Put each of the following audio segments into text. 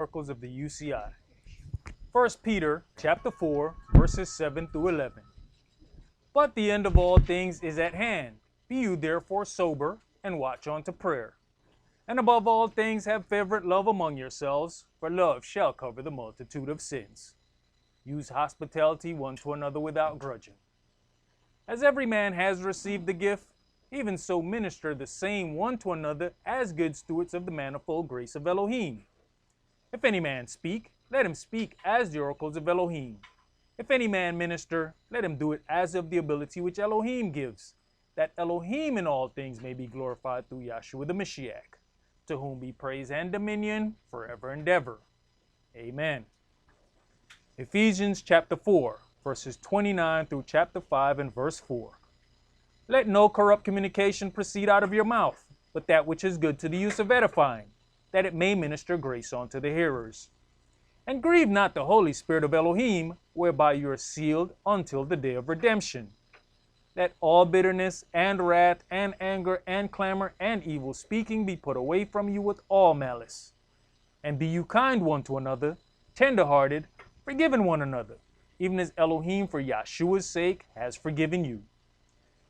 Oracles of the UCI. 1 Peter chapter 4, verses 7 through 11. But the end of all things is at hand. Be you therefore sober, and watch unto prayer. And above all things have fervent love among yourselves, for love shall cover the multitude of sins. Use hospitality one to another without grudging. As every man has received the gift, even so minister the same one to another as good stewards of the manifold grace of Elohim. If any man speak, let him speak as the oracles of Elohim. If any man minister, let him do it as of the ability which Elohim gives, that Elohim in all things may be glorified through Yahshua the Mashiach, to whom be praise and dominion forever and ever. Amen. Ephesians chapter 4, verses 29 through chapter 5 and verse 4. Let no corrupt communication proceed out of your mouth, but that which is good to the use of edifying, that it may minister grace unto the hearers. And grieve not the Holy Spirit of Elohim, whereby you are sealed until the day of redemption. Let all bitterness and wrath and anger and clamor and evil speaking be put away from you with all malice. And be you kind one to another, tender-hearted, forgiving one another, even as Elohim for Yahshua's sake has forgiven you.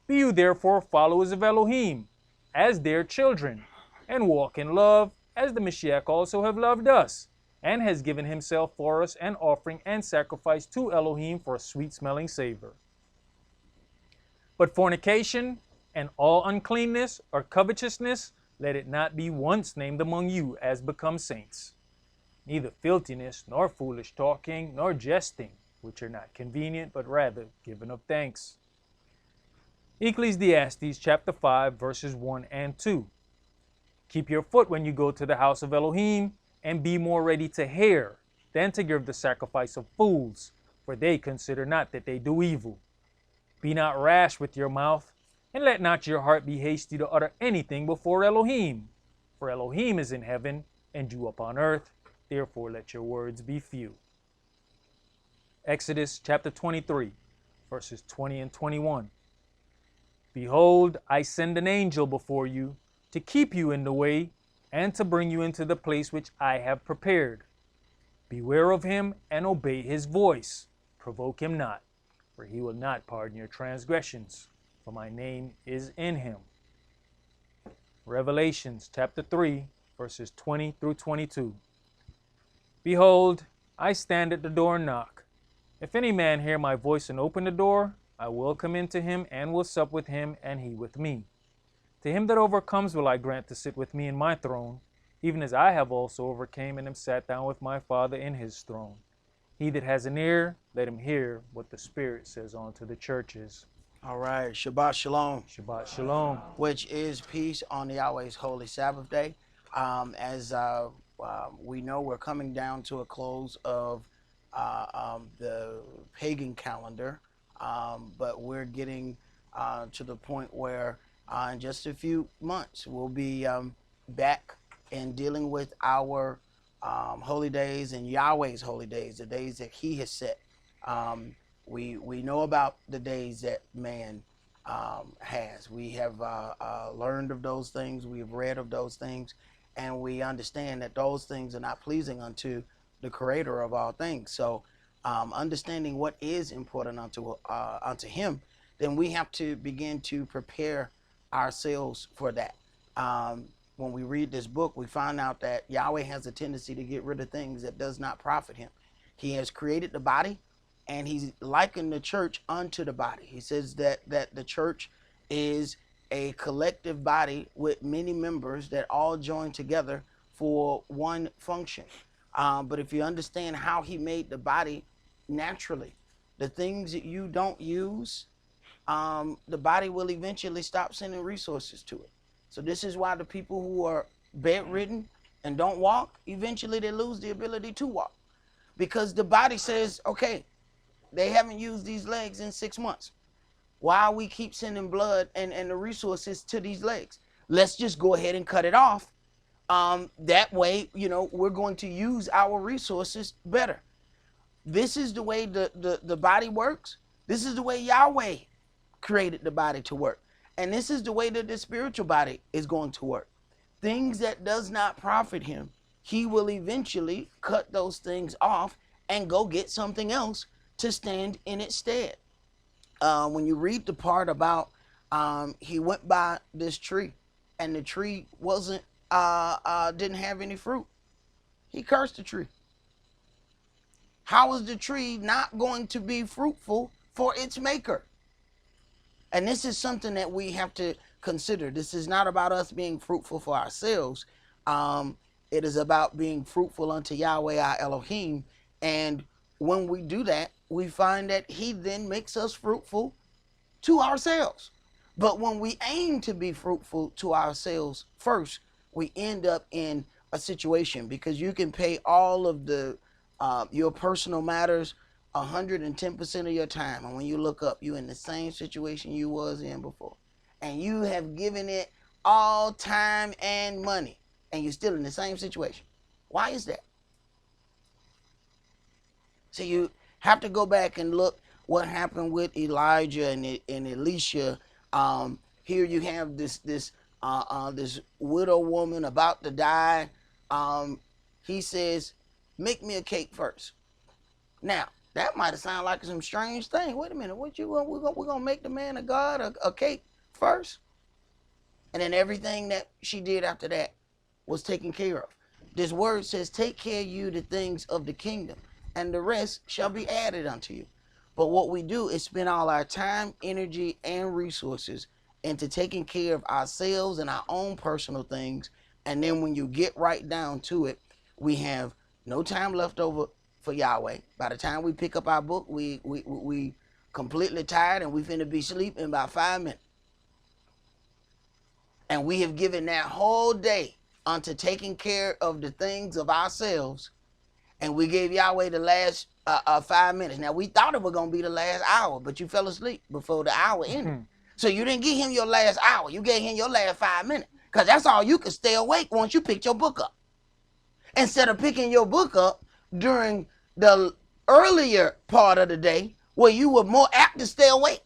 Be you therefore followers of Elohim, as their children, and walk in love, as the Mashiach also have loved us, and has given himself for us an offering and sacrifice to Elohim for a sweet-smelling savor. But fornication and all uncleanness or covetousness, let it not be once named among you as becomes saints. Neither filthiness, nor foolish talking, nor jesting, which are not convenient, but rather given of thanks. Ecclesiastes chapter 5, verses 1 and 2. Keep your foot when you go to the house of Elohim, and be more ready to hear than to give the sacrifice of fools, for they consider not that they do evil. Be not rash with your mouth, and let not your heart be hasty to utter anything before Elohim. For Elohim is in heaven, and you upon earth, therefore let your words be few. Exodus chapter 23, verses 20 and 21. Behold, I send an angel before you, to keep you in the way, and to bring you into the place which I have prepared. Beware of him, and obey his voice. Provoke him not, for he will not pardon your transgressions, for my name is in him. Revelations chapter 3, verses 20 through 22. Behold, I stand at the door and knock. If any man hear my voice and open the door, I will come into him and will sup with him, and he with me. To him that overcomes will I grant to sit with me in my throne, even as I have also overcame and am sat down with my Father in his throne. He that has an ear, let him hear what the Spirit says unto the churches. All right, Shabbat Shalom. Shabbat Shalom. Which is peace on the Yahweh's holy Sabbath day. As we know, we're coming down to a close of the pagan calendar, but we're getting to the point where in just a few months we'll be back and dealing with our holy days and Yahweh's holy days, the days that he has set. We know about the days that man has. We have learned of those things, we have read of those things, and we understand that those things are not pleasing unto the creator of all things. So understanding what is important unto him, then we have to begin to prepare ourselves for that. When we read this book, we find out that Yahweh has a tendency to get rid of things that does not profit him. He has created the body, and he's likened the church unto the body. He says that the church is a collective body with many members that all join together for one function. But if you understand how he made the body naturally, the things that you don't use, the body will eventually stop sending resources to it. So this is why the people who are bedridden and don't walk, eventually they lose the ability to walk. Because the body says, okay, they haven't used these legs in 6 months. Why we keep sending blood and the resources to these legs? Let's just go ahead and cut it off. That way, we're going to use our resources better. This is the way the body works. This is the way Yahweh created the body to work. And this is the way that the spiritual body is going to work. Things that does not profit him, he will eventually cut those things off and go get something else to stand in its stead. When you read the part about he went by this tree and the tree wasn't didn't have any fruit, he cursed the tree. How is the tree not going to be fruitful for its maker? And this is something that we have to consider. This is not about us being fruitful for ourselves. It is about being fruitful unto Yahweh our Elohim. And when we do that, we find that he then makes us fruitful to ourselves. But when we aim to be fruitful to ourselves first, we end up in a situation, because you can pay all of the your personal matters 110% of your time, and when you look up, you in the same situation you was in before, and you have given it all time and money, and you're still in the same situation. Why is that? So you have to go back and look what happened with Elijah and Elisha. Here you have this widow woman about to die. He says, make me a cake first. Now, that might have sounded like some strange thing. Wait a minute, what you want? We're gonna make the man of God a cake first? And then everything that she did after that was taken care of. This word says, take care of you the things of the kingdom, and the rest shall be added unto you. But what we do is spend all our time, energy, and resources into taking care of ourselves and our own personal things. And then when you get right down to it, we have no time left over for Yahweh. By the time we pick up our book, we completely tired, and we finna be asleep in about 5 minutes. And we have given that whole day unto taking care of the things of ourselves, and we gave Yahweh the last 5 minutes. Now, we thought it was going to be the last hour, but you fell asleep before the hour ended. So you didn't give him your last hour. You gave him your last 5 minutes, because that's all you could stay awake once you picked your book up. Instead of picking your book up during the earlier part of the day where you were more apt to stay awake.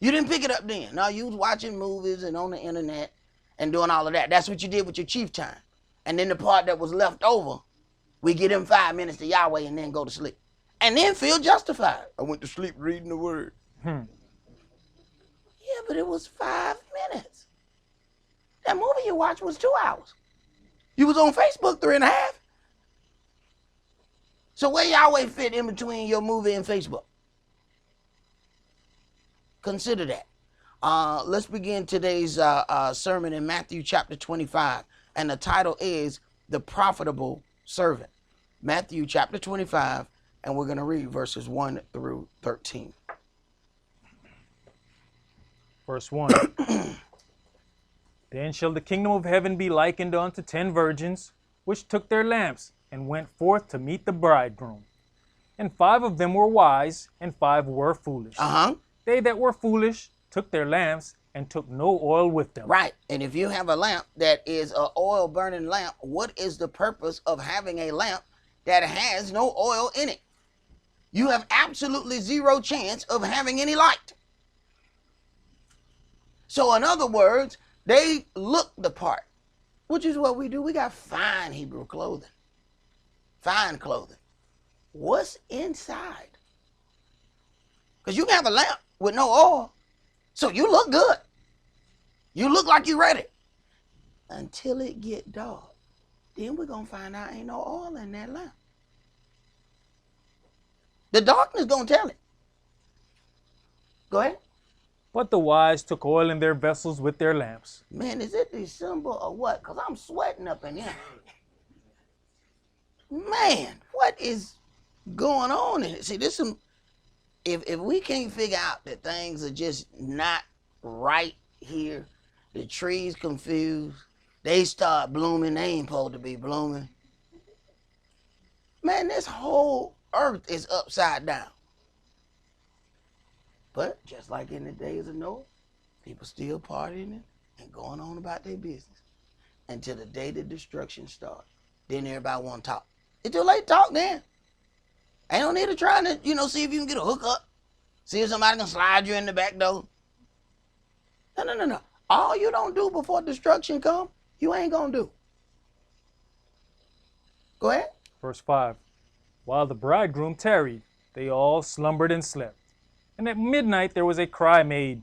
You didn't pick it up then. No, you was watching movies and on the internet and doing all of that. That's what you did with your chief time. And then the part that was left over, we give him 5 minutes to Yahweh and then go to sleep. And then feel justified. I went to sleep reading the word. Yeah, but it was 5 minutes. That movie you watched was 2 hours. You was on Facebook 3.5. So where Yahweh fit in between your movie and Facebook? Consider that. Let's begin today's sermon in Matthew chapter 25. And the title is The Profitable Servant. Matthew chapter 25, and we're going to read verses 1 through 13. Verse 1. Then shall the kingdom of heaven be likened unto 10 virgins, which took their lamps, and went forth to meet the bridegroom. And 5 of them were wise, and 5 were foolish. They that were foolish took their lamps, and took no oil with them. Right. And if you have a lamp that is an oil burning lamp, what is the purpose of having a lamp that has no oil in it? You have absolutely zero chance of having any light. So in other words, they look the part, which is what we do. We got fine Hebrew clothing. Fine clothing. What's inside? Because you can have a lamp with no oil, so you look good. You look like you're ready. Until it get dark, then we're going to find out ain't no oil in that lamp. The darkness going to tell it. Go ahead. But the wise took oil in their vessels with their lamps. Man, is it the symbol or what? Because I'm sweating up in here. Man, what is going on in it? See, this is, if we can't figure out that things are just not right here, the trees confused, they start blooming, they ain't supposed to be blooming. Man, this whole earth is upside down. But just like in the days of Noah, people still partying and going on about their business until the day the destruction starts. Then everybody want to talk. It's too late to talk then. Ain't no need to try to, see if you can get a hookup. See if somebody can slide you in the back door. No. All you don't do before destruction come, you ain't gonna do. Go ahead. Verse 5. While the bridegroom tarried, they all slumbered and slept. And at midnight there was a cry made,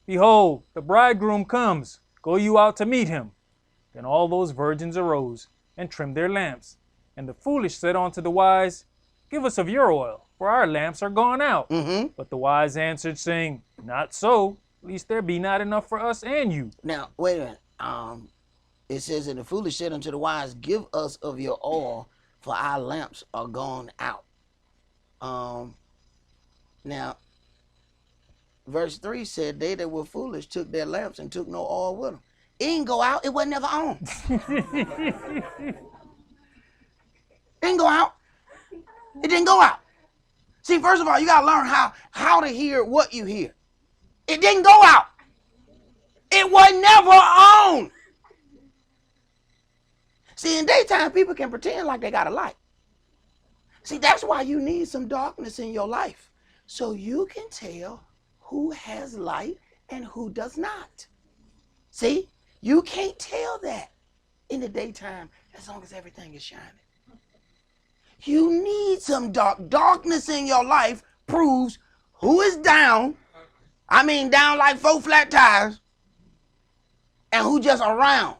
Behold, the bridegroom comes. Go you out to meet him. Then all those virgins arose and trimmed their lamps. And the foolish said unto the wise, Give us of your oil, for our lamps are gone out. But the wise answered, saying, Not so, lest there be not enough for us and you. Now, wait a minute. It says, And the foolish said unto the wise, Give us of your oil, for our lamps are gone out. Now, verse 3 said, They that were foolish took their lamps and took no oil with them. It didn't go out. It wasn't never on. It didn't go out. It didn't go out. See, first of all, you got to learn how to hear what you hear. It didn't go out. It was never on. See, in daytime, people can pretend like they got a light. See, that's why you need some darkness in your life, so you can tell who has light and who does not. See, you can't tell that in the daytime as long as everything is shining. You need some darkness in your life proves who is down. I mean down like 4 flat tires, and who just around.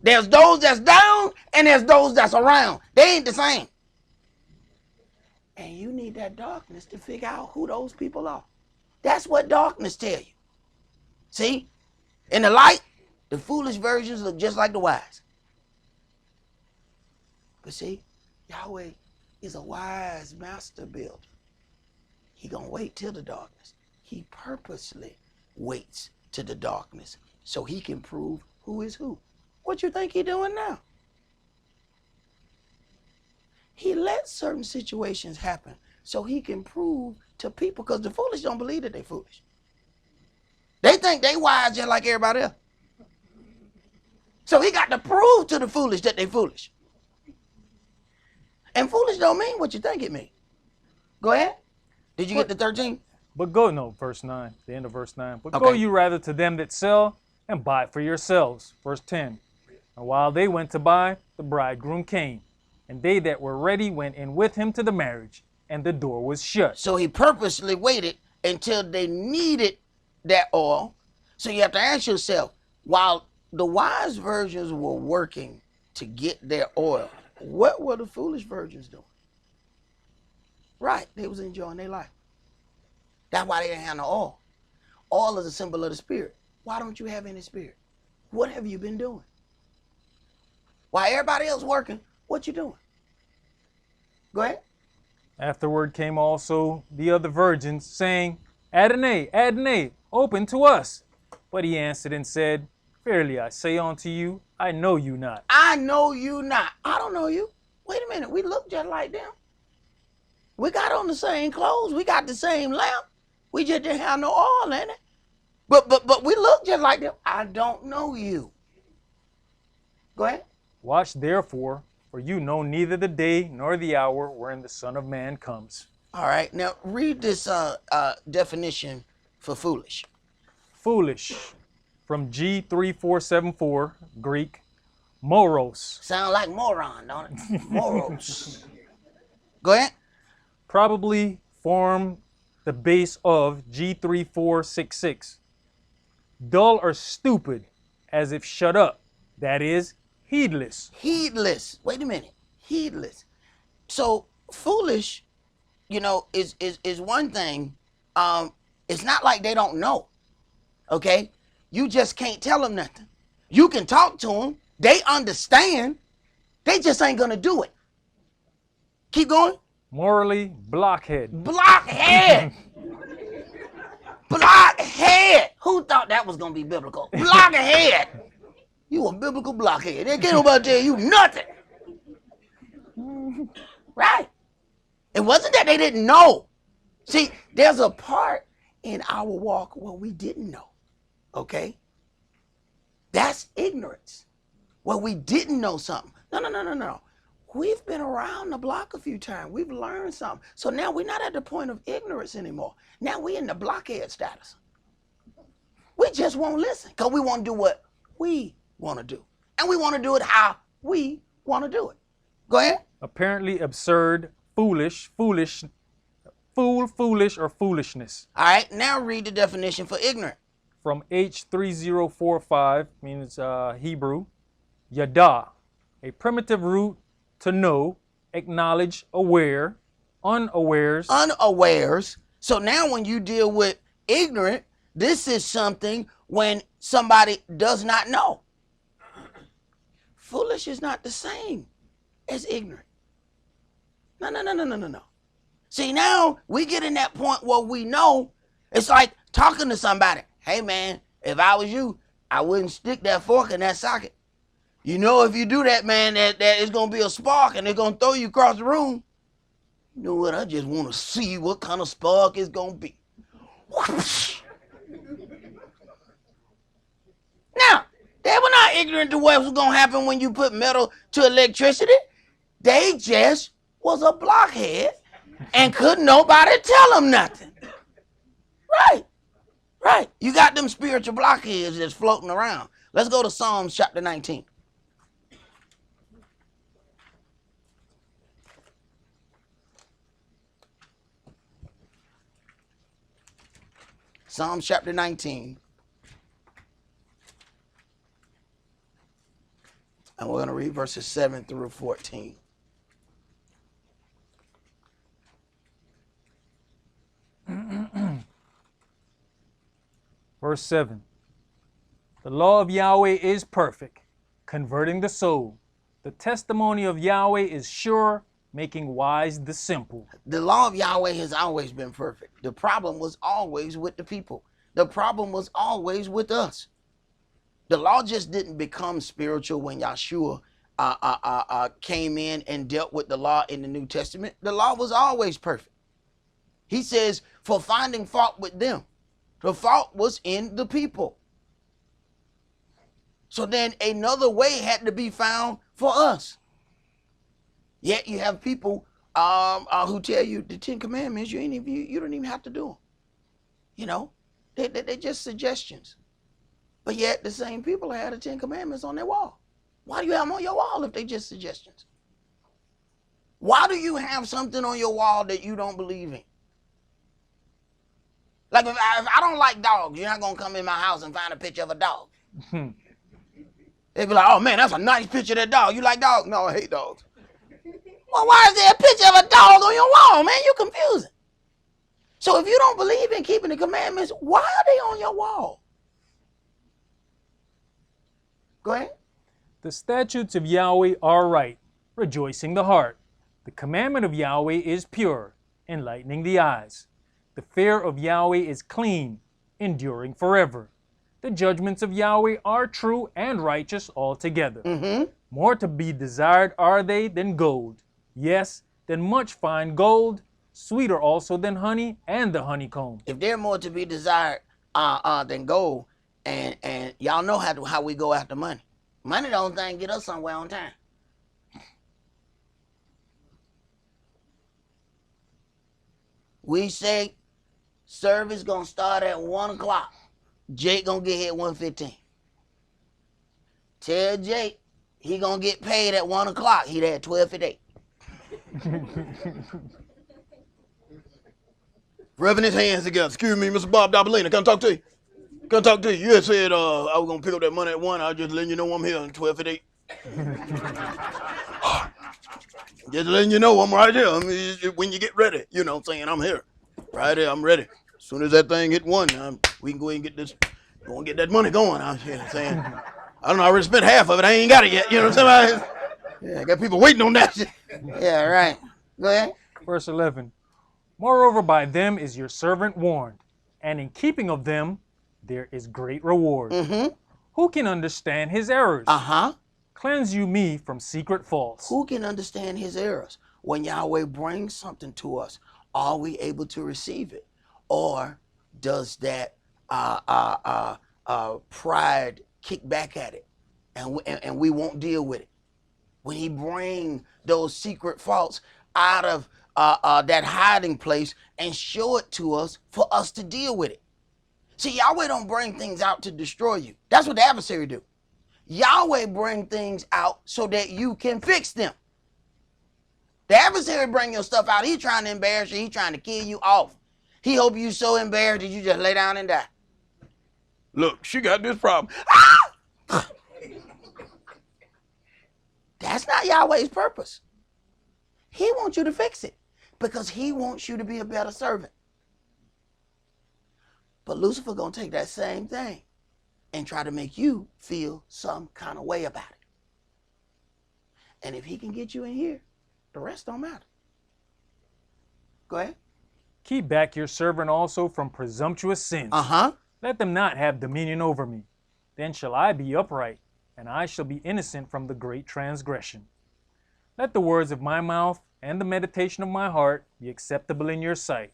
There's those that's down and there's those that's around. They ain't the same. And you need that darkness to figure out who those people are. That's what darkness tell you. See? In the light, the foolish virgins look just like the wise. But see, Yahweh is a wise master builder. He gonna wait till the darkness. He purposely waits to the darkness so he can prove who is who. What you think he doing now? He lets certain situations happen so he can prove to people, because the foolish don't believe that they foolish. They think they wise just like everybody else. So he got to prove to the foolish that they foolish. And foolish don't mean what you think it means. Go ahead. Did you get to 13? But go, no, verse 9, the end of verse 9. But Okay. go you rather to them that sell and buy for yourselves. Verse 10. And while they went to buy, the bridegroom came. And they that were ready went in with him to the marriage, and the door was shut. So he purposely waited until they needed that oil. So you have to ask yourself, while the wise virgins were working to get their oil, what were the foolish virgins doing? Right, they was enjoying their life. That's why they didn't have no oil. Oil is a symbol of the spirit. Why don't you have any spirit? What have you been doing? While everybody else working, what you doing? Go ahead. Afterward came also the other virgins, saying, Adonai, Adonai, open to us. But he answered and said, Verily I say unto you, I know you not. I know you not. I don't know you. Wait a minute, we look just like them. We got on the same clothes. We got the same lamp. We just didn't have no oil in it. But we look just like them. I don't know you. Go ahead. Watch therefore, for you know neither the day nor the hour wherein the Son of Man comes. All right, now read this definition for foolish. Foolish, from G3474, Greek, moros. Sound like moron, don't it? Moros. Go ahead. Probably form the base of G3466. Dull or stupid, as if shut up. That is, heedless. Heedless. Wait a minute. Heedless. So foolish, is one thing. It's not like they don't know. Okay? You just can't tell them nothing. You can talk to them. They understand. They just ain't gonna do it. Keep going. Morally blockhead. Blockhead. Blockhead. Who thought that was gonna be biblical? Blockhead. You a biblical blockhead. They can't nobody tell you nothing. Right? It wasn't that they didn't know. See, there's a part in our walk where we didn't know. Okay? That's ignorance. Where we didn't know something. No. We've been around the block a few times. We've learned something. So now we're not at the point of ignorance anymore. Now we're in the blockhead status. We just won't listen because we want to do what we want to do. And we want to do it how we want to do it. Go ahead. apparently absurd, foolish, foolish, fool, foolish, or foolishness. All right, now read the definition for ignorant. From H3045, means Hebrew, yada, a primitive root to know, acknowledge, aware, unawares. Unawares. So now when you deal with ignorant, this is something when somebody does not know. Foolish is not the same as ignorant. No. See, now we get in that point where we know. It's like talking to somebody. Hey, man, if I was you, I wouldn't stick that fork in that socket. You know, if you do that, man, that it's going to be a spark and it's going to throw you across the room. You know what? I just want to see what kind of spark it's going to be. Whoosh. Now, they were not ignorant to what was going to happen when you put metal to electricity. They just was a blockhead and couldn't nobody tell them nothing. Right. You got them spiritual blockheads that's floating around. Let's go to Psalms chapter 19. Psalms chapter 19. And we're going to read verses 7 through 14. Verse 7. The law of Yahweh is perfect, converting the soul. The testimony of Yahweh is sure, making wise the simple. The law of Yahweh has always been perfect. The problem was always with the people. The problem was always with us. The law just didn't become spiritual when Yahshua came in and dealt with the law in the New Testament. The law was always perfect. He says, for finding fault with them. The fault was in the people. So then another way had to be found for us. Yet you have people who tell you the 10 Commandments, you don't even have to do them. You know, they're just suggestions. But yet the same people had the 10 Commandments on their wall. Why do you have them on your wall if they're just suggestions? Why do you have something on your wall that you don't believe in? Like if I don't like dogs, you're not going to come in my house and find a picture of a dog. They'd be like, oh man, that's a nice picture of that dog. You like dogs? No, I hate dogs. Well, why is there a picture of a dog on your wall, man? You're confusing. So if you don't believe in keeping the commandments, why are they on your wall? Go ahead. The statutes of Yahweh are right, rejoicing the heart. The commandment of Yahweh is pure, enlightening the eyes. The fear of Yahweh is clean, enduring forever. The judgments of Yahweh are true and righteous altogether. More to be desired are they than gold, yes, than much fine gold, sweeter also than honey and the honeycomb. If they're more to be desired than gold, and y'all know how we go after money. Money the only thing get us somewhere on time. We say service gonna start at 1 o'clock. Jake gonna get here at 1:15. Tell Jake he gonna get paid at 1 o'clock. He there at 12:58. Rubbing his hands together. Excuse me, Mr. Bob Dabalina, can I talk to you? Can I talk to you? You had said I was gonna pick up that money at 1. I was just letting you know I'm here at 12:58. Just letting you know I'm right here. I mean, when you get ready, you know what I'm saying? I'm here. Right here, I'm ready. As soon as that thing hit 1, we can go ahead and get this, go and get that money going. You know what I'm saying? I don't know, I already spent half of it. I ain't got it yet. You know what I'm saying? Yeah, I got people waiting on that shit. Yeah, right. Go ahead. Verse 11. Moreover, by them is your servant warned, and in keeping of them there is great reward. Who can understand his errors? Cleanse you me from secret faults. Who can understand his errors? When Yahweh brings something to us, are we able to receive it? Or does that pride kick back at it and we won't deal with it? When he bring those secret faults out of that hiding place and show it to us for us to deal with it. See, Yahweh don't bring things out to destroy you. That's what the adversary do. Yahweh bring things out so that you can fix them. The adversary bring your stuff out. He's trying to embarrass you. He's trying to kill you off. He hope you so embarrassed that you just lay down and die. Look, she got this problem. Ah! That's not Yahweh's purpose. He wants you to fix it because he wants you to be a better servant. But Lucifer gonna take that same thing and try to make you feel some kind of way about it. And if he can get you in here, the rest don't matter. Go ahead. Keep back your servant also from presumptuous sins. Let them not have dominion over me. Then shall I be upright, and I shall be innocent from the great transgression. Let the words of my mouth and the meditation of my heart be acceptable in your sight,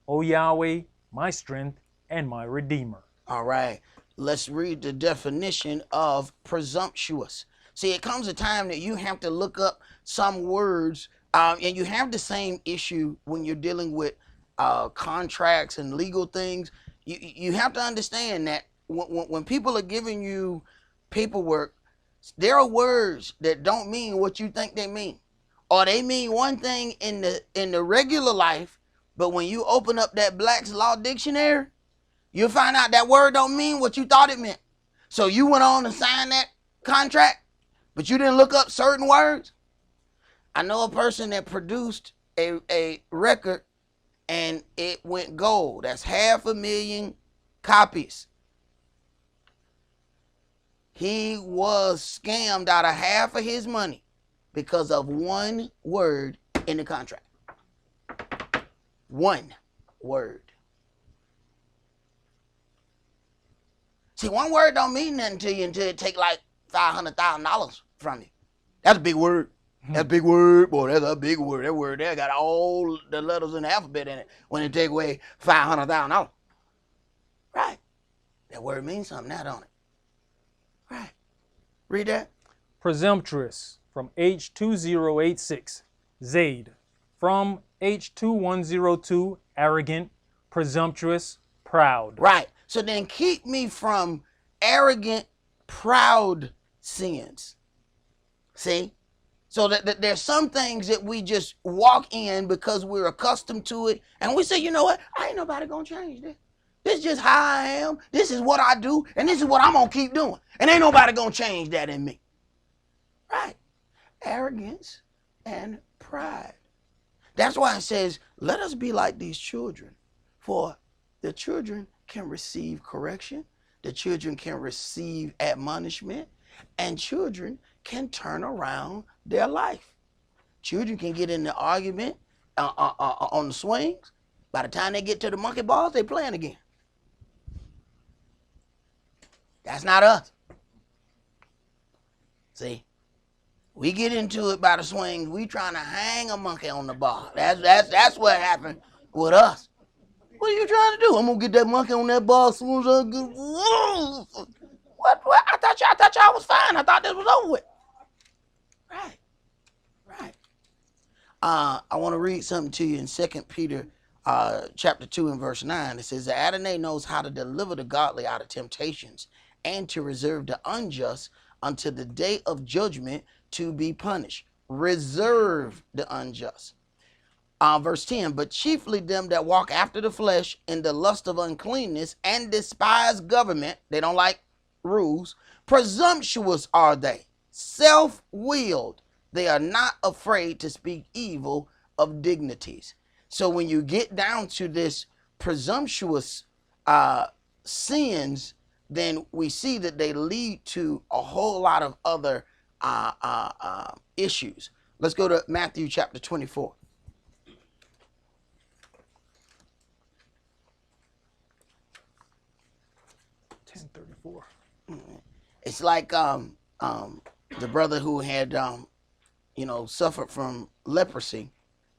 O Yahweh, my strength and my Redeemer. All right, let's read the definition of presumptuous. See, it comes a time that you have to look up some words, and you have the same issue when you're dealing with contracts and legal things. You have to understand that when people are giving you paperwork, there are words that don't mean what you think they mean, or they mean one thing in the regular life, but when you open up that Black's Law Dictionary, you'll find out that word don't mean what you thought it meant. So you went on to sign that contract, but you didn't look up certain words. I know a person that produced a record and it went gold. That's 500,000 copies. He was scammed out of half of his money because of one word in the contract. One word. See, one word don't mean nothing to you until it take like $500,000 from you. That's a big word. That's a big word, boy. That's a big word. That word there got all the letters in the alphabet in it when it take away $500,000. Right. That word means something now, don't it? Right. Read that. Presumptuous, from H2086. Zaid, from H2102. Arrogant, presumptuous, proud. Right. So then keep me from arrogant, proud sins. See? So that there's some things that we just walk in because we're accustomed to it. And we say, you know what? I ain't nobody going to change this. This is just how I am. This is what I do. And this is what I'm going to keep doing. And ain't nobody going to change that in me. Right. Arrogance and pride. That's why it says, let us be like these children. For the children can receive correction. The children can receive admonishment. And children can turn around their life. Children can get in the argument on the swings. By the time they get to the monkey bars, they playing again. That's not us. See, we get into it by the swings. We trying to hang a monkey on the bar. That's what happened with us. What are you trying to do? I'm gonna get that monkey on that bar as soon as I get. What? I thought y'all was fine. I thought this was over with. Right. I want to read something to you in 2 Peter chapter 2 and verse 9. It says that Adonai knows how to deliver the godly out of temptations and to reserve the unjust until the day of judgment to be punished. Reserve the unjust. Verse 10, but chiefly them that walk after the flesh in the lust of uncleanness and despise government. They don't like rules. Presumptuous are they, self-willed. They are not afraid to speak evil of dignities. So when you get down to this presumptuous sins, then we see that they lead to a whole lot of other issues. Let's go to Matthew chapter 24. It's like the brother who had suffered from leprosy,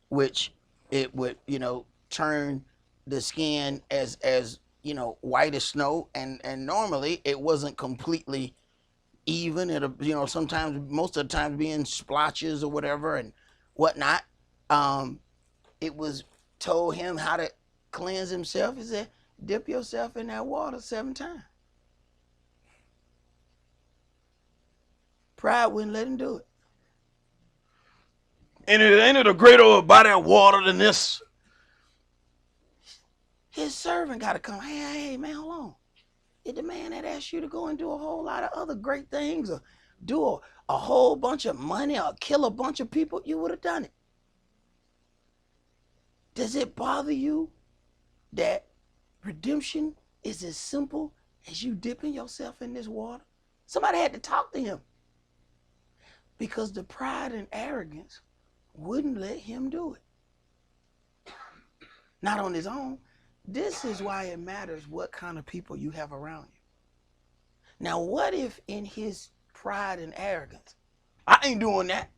which it would turn the skin as white as snow, and normally it wasn't completely even. It sometimes, most of the time, being splotches or whatever and whatnot. It was told him how to cleanse himself. He said, dip yourself in that water 7 times. Pride wouldn't let him do it. And it ain't it a greater body of water than this? His servant got to come. Hey, man, hold on. Did the man that asked you to go and do a whole lot of other great things, or do a whole bunch of money, or kill a bunch of people, you would have done it. Does it bother you that redemption is as simple as you dipping yourself in this water? Somebody had to talk to him, because the pride and arrogance wouldn't let him do it. Not on his own. This is why it matters what kind of people you have around you. Now, what if in his pride and arrogance, I ain't doing that,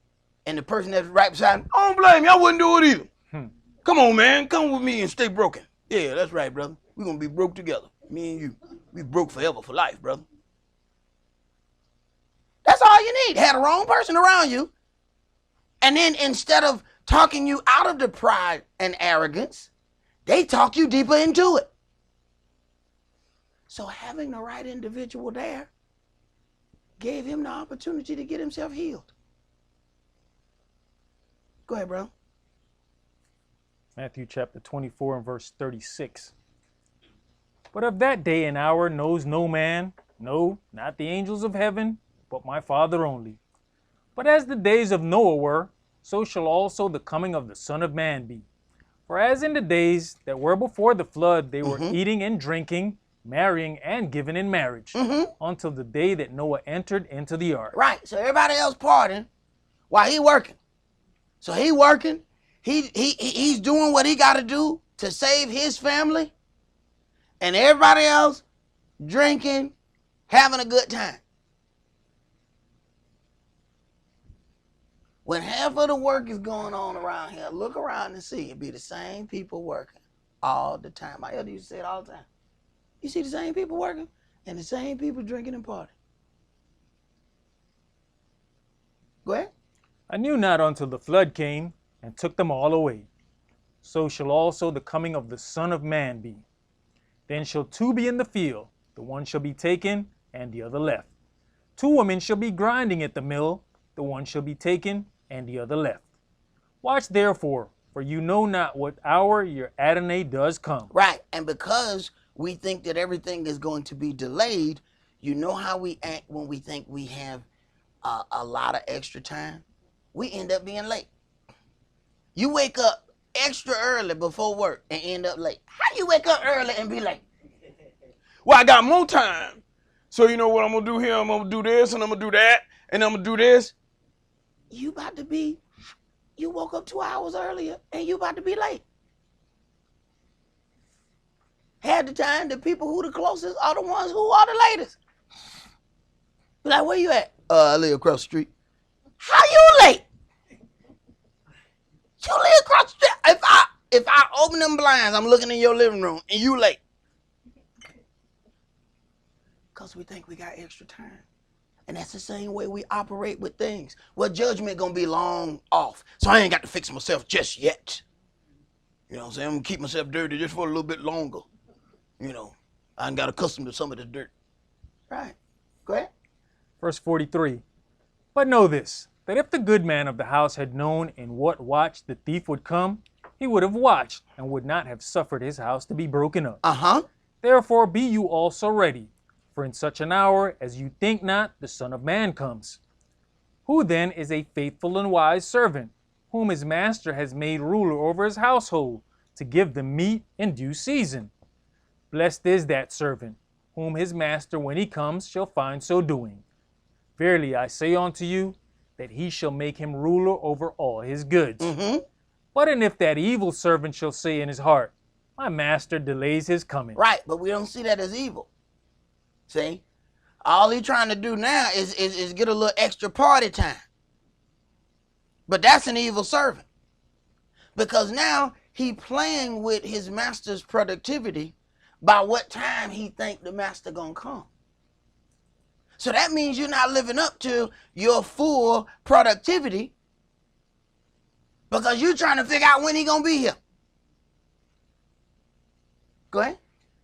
and the person that's right beside him, I don't blame you, I wouldn't do it either. Come on, man, come with me and stay broken. Yeah, that's right, brother. We're going to be broke together, me and you. We broke forever for life, brother. That's all you need. Have the wrong person around you, and then instead of talking you out of the pride and arrogance, they talk you deeper into it. So having the right individual there gave him the opportunity to get himself healed. Go ahead, bro. Matthew chapter 24 and verse 36. But of that day and hour knows no man, no, not the angels of heaven, but my Father only. But as the days of Noah were, so shall also the coming of the Son of Man be. For as in the days that were before the flood, they were eating and drinking, marrying and giving in marriage, until the day that Noah entered into the ark. Right, so everybody else partying while he working. So he working, he's doing what he got to do to save his family, and everybody else drinking, having a good time. When half of the work is going on around here, look around and see. It be the same people working all the time. My elder used to say it all the time. You see the same people working and the same people drinking and partying. Go ahead. I knew not until the flood came and took them all away. So shall also the coming of the Son of Man be. Then shall two be in the field, the one shall be taken and the other left. Two women shall be grinding at the mill, the one shall be taken and the other left. Watch therefore, for you know not what hour your Adonai does come. Right, and because we think that everything is going to be delayed, you know how we act when we think we have a lot of extra time? We end up being late. You wake up extra early before work and end up late. How you wake up early and be late? Well, I got more time. So you know what I'm going to do here? I'm going to do this and I'm going to do that and I'm going to do this. You woke up 2 hours earlier and you about to be late. Half the time, the people who the closest are the ones who are the latest. Be like, where you at? I live across the street. How you late? You live across the street. If I open them blinds, I'm looking in your living room and you late. Because we think we got extra time. And that's the same way we operate with things. Well, judgment gonna be long off, so I ain't got to fix myself just yet. You know what I'm saying? I'm gonna keep myself dirty just for a little bit longer. You know, I ain't got accustomed to some of this dirt. Right. Go ahead. Verse 43. But know this, that if the good man of the house had known in what watch the thief would come, he would have watched and would not have suffered his house to be broken up. Therefore be you also ready, for in such an hour as you think not, the Son of Man comes. Who then is a faithful and wise servant, whom his master has made ruler over his household, to give them meat in due season? Blessed is that servant, whom his master when he comes shall find so doing. Verily I say unto you, that he shall make him ruler over all his goods. But and if that evil servant shall say in his heart, my master delays his coming. Right, but we don't see that as evil. See? All he's trying to do now is get a little extra party time. But that's an evil servant. Because now he playing with his master's productivity by what time he think the master gonna come. So that means you're not living up to your full productivity because you're trying to figure out when he gonna be here. Go ahead.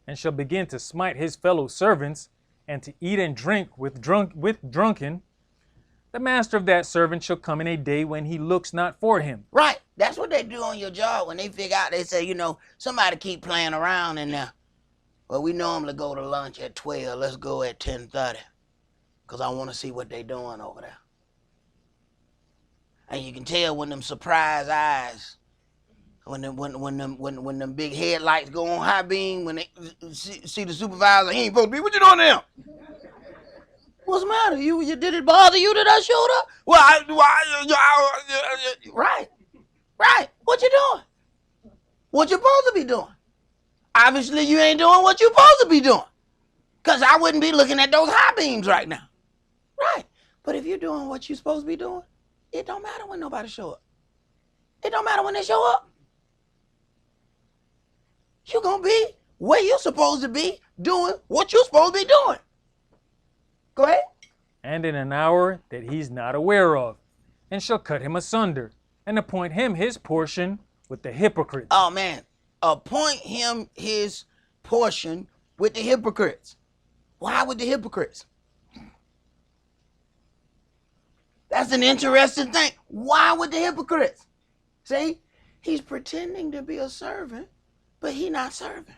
And shall begin to smite his fellow servants, and to eat and drink with drunken, the master of that servant shall come in a day when he looks not for him. Right. That's what they do on your job when they figure out, they say, somebody keep playing around in there. Well, we normally go to lunch at 12. Let's go at 10:30 because I want to see what they doing over there. And you can tell when them surprise eyes, when them big headlights go on high beam, when they see the supervisor, he ain't supposed to be. What you doing there? What's the matter? You did it bother you that I showed up? Well, right. What you doing? What you supposed to be doing? Obviously, you ain't doing what you supposed to be doing, because I wouldn't be looking at those high beams right now. Right. But if you're doing what you're supposed to be doing, it don't matter when nobody show up. It don't matter when they show up. You're going to be where you're supposed to be, doing what you're supposed to be doing. Go ahead. And in an hour that he's not aware of, and shall cut him asunder, and appoint him his portion with the hypocrites. Oh, man. Appoint him his portion with the hypocrites. Why with the hypocrites? That's an interesting thing. Why with the hypocrites? See, he's pretending to be a servant, but he not serving.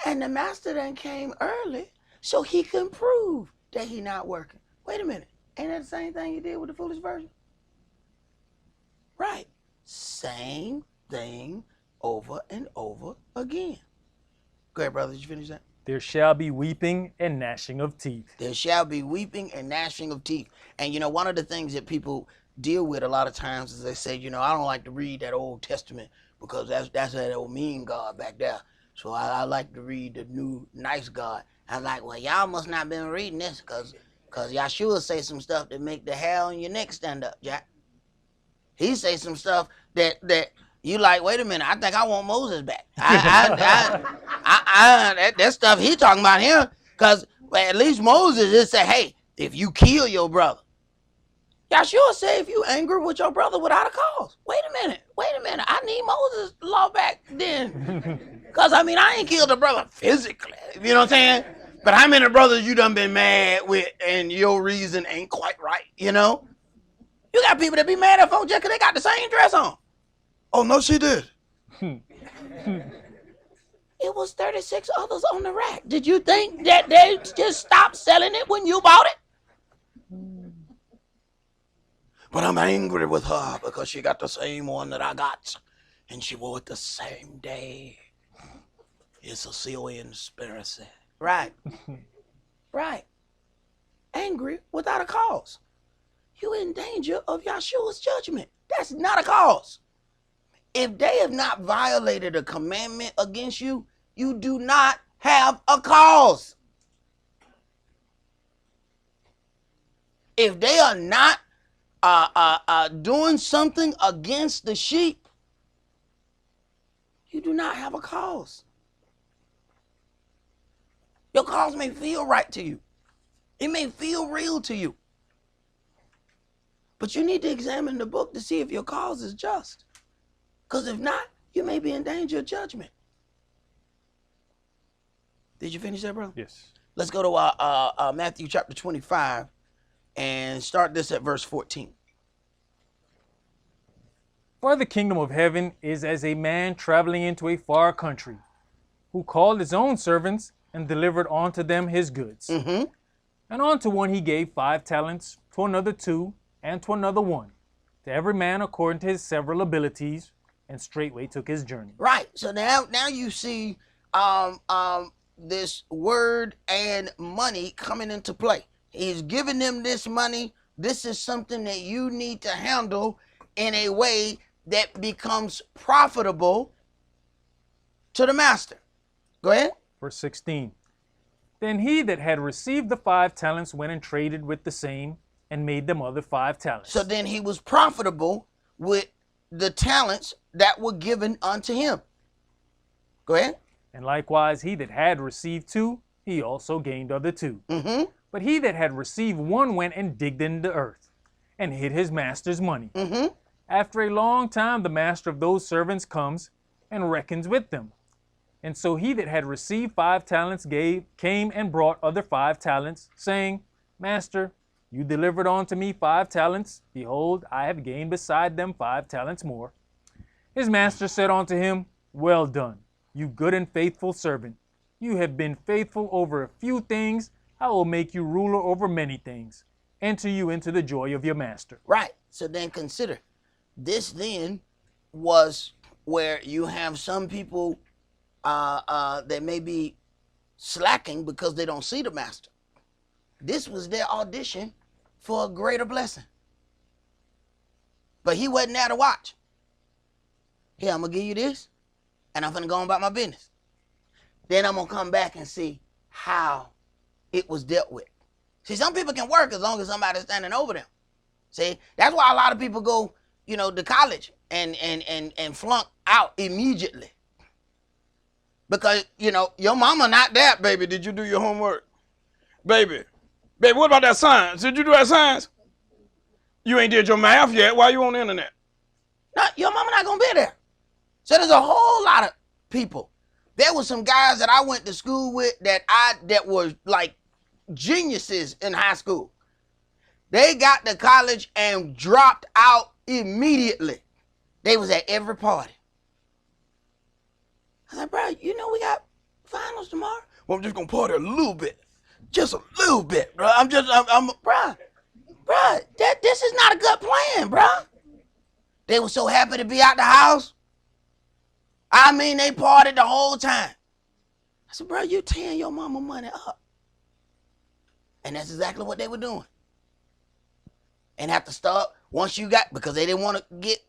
And the master then came early so he can prove that he not working. Wait a minute. Ain't that the same thing you did with the foolish virgin? Right. Same thing over and over again. Go ahead, brother. Did you finish that? There shall be weeping and gnashing of teeth. There shall be weeping and gnashing of teeth. And one of the things that people deal with a lot of times is they say, I don't like to read that Old Testament because that's that old mean God back there. So I like to read the new nice God. I'm like, well, y'all must not been reading this because Yahshua say some stuff that make the hair on your neck stand up, Jack. He say some stuff that you like, wait a minute, I think I want Moses back. That stuff he talking about here, because at least Moses just say, hey, if you kill your brother. Yahshua say if you angry with your brother without a cause. Wait a minute, I need Moses' law back then. Because, I ain't killed a brother physically, you know what I'm saying? But how many brothers you done been mad with and your reason ain't quite right, You got people that be mad at folks just because they got the same dress on. Oh, no, she did. It was 36 others on the rack. Did you think that they just stopped selling it when you bought it? But I'm angry with her because she got the same one that I got. And she wore it the same day. It's a silly conspiracy. Right. Right. Angry without a cause. You're in danger of Yahshua's judgment. That's not a cause. If they have not violated a commandment against you, you do not have a cause. If they are not doing something against the sheep, you do not have a cause. Your cause may feel right to you. It may feel real to you. But you need to examine the book to see if your cause is just. Because if not, you may be in danger of judgment. Did you finish that, brother? Yes. Let's go to Matthew chapter 25 and start this at verse 14. For the kingdom of heaven is as a man traveling into a far country, who called his own servants and delivered unto them his goods. Mm-hmm. And unto one he gave 5 talents, to another 2, and to another 1, to every man according to his several abilities, and straightway took his journey. Right. So now you see this word and money coming into play. He's giving them this money. This is something that you need to handle in a way that becomes profitable to the master. Go ahead. Verse 16. Then he that had received the 5 talents went and traded with the same, and made them other 5 talents. So then he was profitable with the talents that were given unto him. Go ahead. And likewise he that had received 2, he also gained other 2. Mm-hmm. But he that had received 1 went and digged in the earth, and hid his master's money. Mm-hmm. After a long time the master of those servants comes, and reckons with them. And so he that had received 5 talents came and brought other 5 talents, saying, Master, You delivered unto me 5 talents. Behold, I have gained beside them 5 talents more. His master said unto him, Well done, you good and faithful servant. You have been faithful over a few things. I will make you ruler over many things. Enter you into the joy of your master. Right. So then consider, this then was where you have some people that may be slacking because they don't see the master. This was their audition for a greater blessing. But he wasn't there to watch. Here, I'm going to give you this, and I'm going to go on about my business. Then I'm going to come back and see how it was dealt with. See, some people can work as long as somebody's standing over them. See, that's why a lot of people go, to college and flunk out immediately. Because, your mama not there, baby. Did you do your homework? Baby, what about that science? Did you do that science? You ain't did your math yet. Why you on the internet? No, your mama not going to be there. So there's a whole lot of people. There were some guys that I went to school with that were like geniuses in high school. They got to college and dropped out immediately. They was at every party. I said, bro, we got finals tomorrow. Well, I'm just gonna party a little bit. Just a little bit, bro. This is not a good plan, bro. They were so happy to be out the house. I mean, they partied the whole time. I said, bro, you tearing your mama money up. And that's exactly what they were doing. And have to start once you got, because they didn't want to get,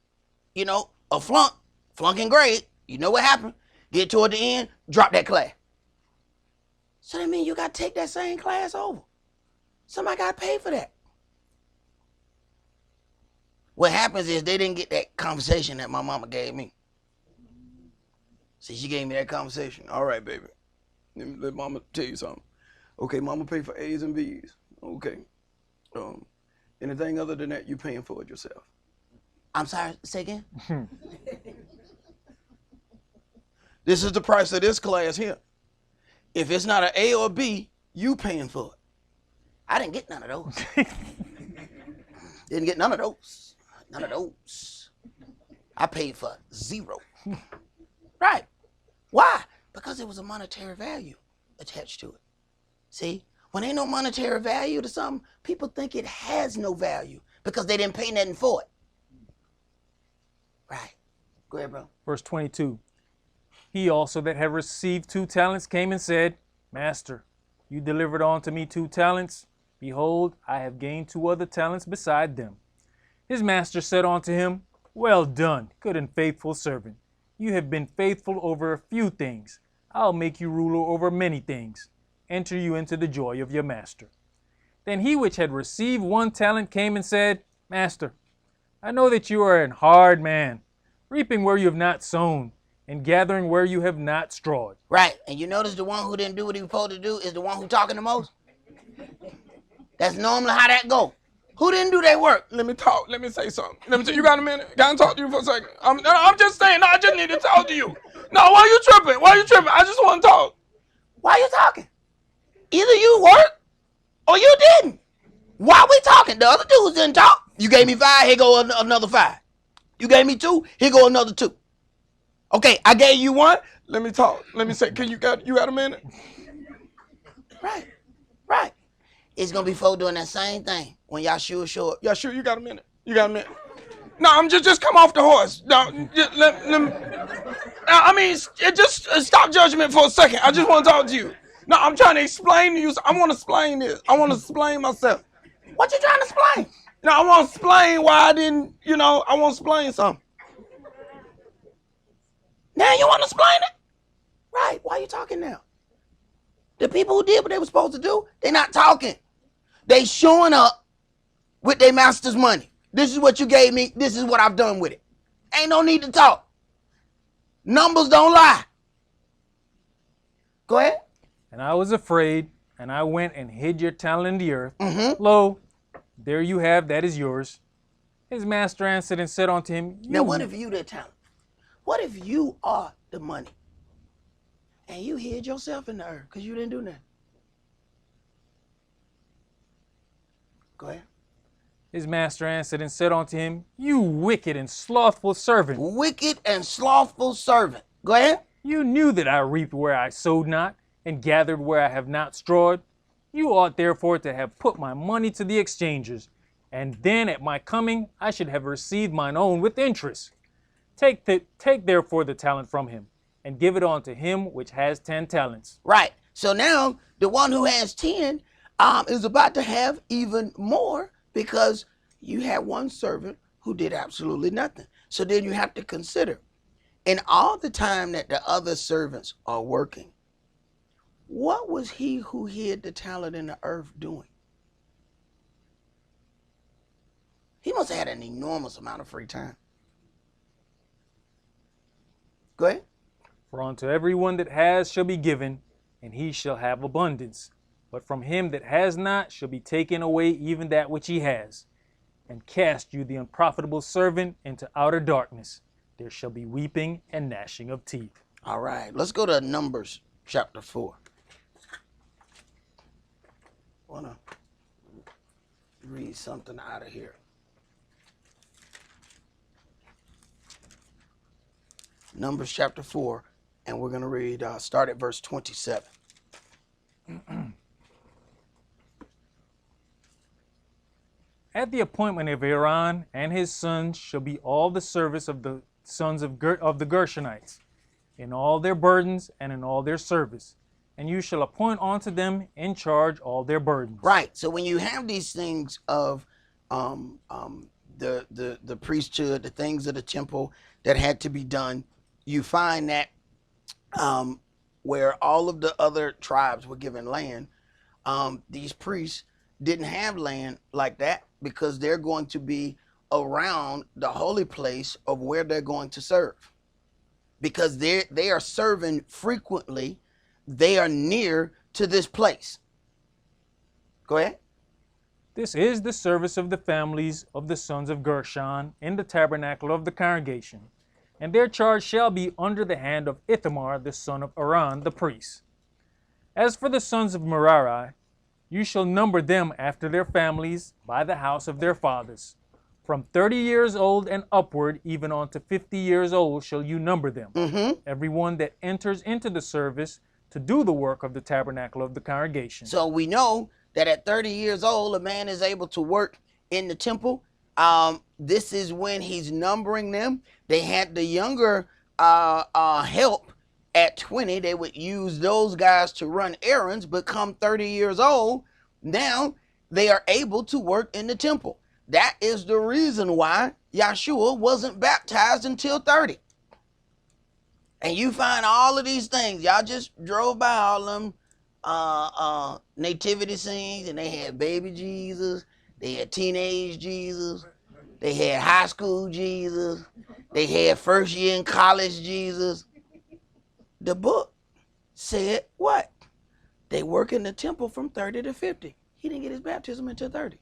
a flunking grade. You know what happened? Get toward the end, drop that class. So that means you got to take that same class over. Somebody got to pay for that. What happens is they didn't get that conversation that my mama gave me. See, she gave me that conversation. All right, baby. Let mama tell you something. Okay, mama pay for A's and B's. Okay. Anything other than that, you paying for it yourself. I'm sorry, say again? This is the price of this class here. If it's not an A or a B, you paying for it. I didn't get none of those. Didn't get none of those. None of those. I paid for 0. Right. Why? Because there was a monetary value attached to it. See? When ain't no monetary value to something, people think it has no value because they didn't pay nothing for it. Right. Go ahead, bro. Verse 22. He also that had received 2 talents came and said, Master, you delivered unto me 2 talents. Behold, I have gained 2 other talents beside them. His master said unto him, Well done, good and faithful servant. You have been faithful over a few things. I'll make you ruler over many things. Enter you into the joy of your master. Then he which had received 1 talent came and said, Master, I know that you are an hard man, reaping where you have not sown, and gathering where you have not strawed. Right. And you notice the one who didn't do what he was supposed to do is the one who talking the most? That's normally how that go. Who didn't do their work? Let me talk. Let me say something. Let me say, you got a minute? Can I talk to you for a second? I'm just saying, no, I just need to talk to you. No, why you tripping? I just want to talk. Why you talking? Either you work or you didn't. Why we talking? The other dudes didn't talk. You gave me 5, here go another 5. You gave me 2, here go another 2. Okay, I gave you 1. Let me talk. Let me say, you got a minute? Right. It's going to be folk doing that same thing when y'all sure short. Y'all sure you got a minute? No, I'm just come off the horse. No, just stop judgment for a second. I just want to talk to you. No, I'm trying to explain to you. I want to explain this. I want to explain myself. What you trying to explain? No, I want to explain why I didn't, I want to explain something. Now you want to explain it? Right. Why are you talking now? The people who did what they were supposed to do, they're not talking. They showing up with their master's money. This is what you gave me. This is what I've done with it. Ain't no need to talk. Numbers don't lie. Go ahead. And I was afraid, and I went and hid your talent in the earth. Mm-hmm. Lo, there you have, that is yours. His master answered and said unto him, Now what if you the talent? What if you are the money? And you hid yourself in the earth because you didn't do nothing? Go ahead. His master answered and said unto him, You wicked and slothful servant. Wicked and slothful servant. Go ahead. You knew that I reaped where I sowed not, and gathered where I have not strawed. You ought therefore to have put my money to the exchangers, and then at my coming I should have received mine own with interest. Take therefore the talent from him, and give it unto him which has 10 talents. Right. So now the one who has 10 is about to have even more, because you had one servant who did absolutely nothing. So then you have to consider, in all the time that the other servants are working, what was he who hid the talent in the earth doing? He must have had an enormous amount of free time. Go ahead. For unto everyone that has shall be given, and he shall have abundance. But from him that has not shall be taken away even that which he has. And cast you the unprofitable servant into outer darkness. There shall be weeping and gnashing of teeth. All right, let's go to Numbers chapter 4. I want to read something out of here. Numbers chapter 4, and we're going to read, start at verse 27. At the appointment of Aaron and his sons shall be all the service of the sons of the Gershonites, in all their burdens and in all their service. And you shall appoint unto them in charge all their burdens. Right. So when you have these things of the priesthood, the things of the temple that had to be done, you find that where all of the other tribes were given land, these priests didn't have land like that, because they're going to be around the holy place of where they're going to serve, because they are serving frequently. They are near to this place. Go ahead. This is the service of the families of the sons of Gershon in the tabernacle of the congregation, and their charge shall be under the hand of Ithamar the son of Aaron the priest. As for the sons of Merari, you shall number them after their families by the house of their fathers. From 30 years old and upward, even unto 50 years old, shall you number them. Everyone that enters into the service to do the work of the tabernacle of the congregation. So we know that at 30 years old, a man is able to work in the temple. This is when he's numbering them. They had the younger help at 20. They would use those guys to run errands, but come 30 years old, now they are able to work in the temple. That is the reason why Yahshua wasn't baptized until 30. And you find all of these things. Y'all just drove by all them nativity scenes, and they had baby Jesus, they had teenage Jesus, they had high school Jesus, they had first year in college Jesus. The book said what? They work in the temple from 30 to 50. He didn't get his baptism until 30.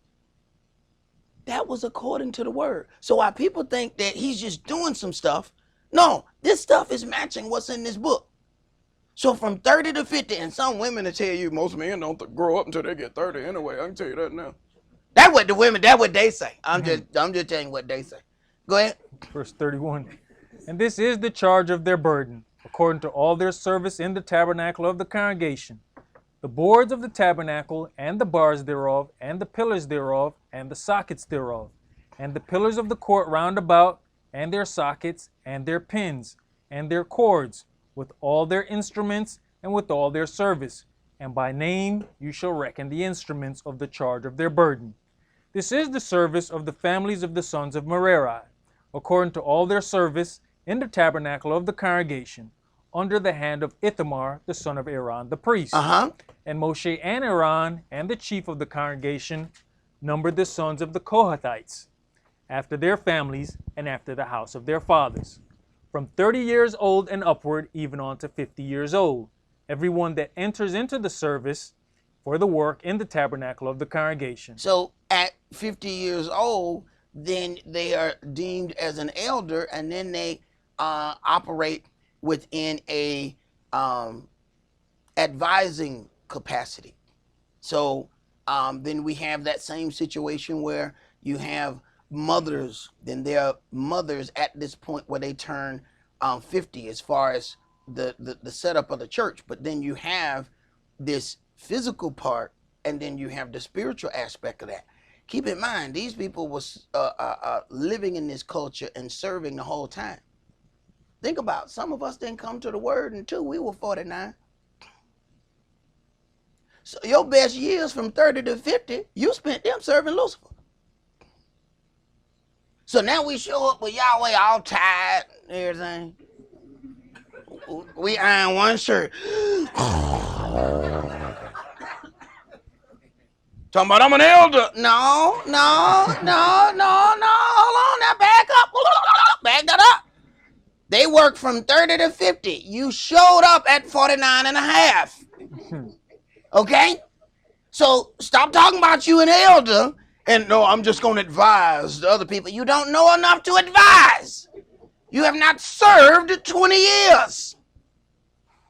That was according to the word. So while people think that he's just doing some stuff, no, this stuff is matching what's in this book. So from 30 to 50, and some women will tell you most men don't grow up until they get 30 anyway. I can tell you that now. That's what the women, that's what they say. I'm just telling you what they say. Go ahead. Verse 31. And this is the charge of their burden, according to all their service in the tabernacle of the congregation. The boards of the tabernacle, and the bars thereof, and the pillars thereof, and the sockets thereof, and the pillars of the court round about, and their sockets, and their pins, and their cords, with all their instruments, and with all their service. And by name you shall reckon the instruments of the charge of their burden. This is the service of the families of the sons of Merari, according to all their service in the tabernacle of the congregation, under the hand of Ithamar, the son of Aaron, the priest. And Moshe and Aaron and the chief of the congregation numbered the sons of the Kohathites, after their families and after the house of their fathers, from 30 years old and upward, even on to 50 years old, everyone that enters into the service for the work in the tabernacle of the congregation. So at 50 years old, then they are deemed as an elder, and then they operate within a advising capacity. So Then we have that same situation where you have mothers. Then there are mothers at this point where they turn 50 as far as the setup of the church. But then you have this physical part, and then you have the spiritual aspect of that. Keep in mind, these people was living in this culture and serving the whole time. Think about it. Some of us didn't come to the word until we were 49. So your best years from 30 to 50, you spent them serving Lucifer. So now we show up with Yahweh all tired and everything. We iron one shirt. Talking about I'm an elder. No. Hold on now, back up. Back that up. They work from 30 to 50. You showed up at 49 and a half. Okay? So stop talking about you an elder and no, I'm just going to advise the other people. You don't know enough to advise. You have not served 20 years.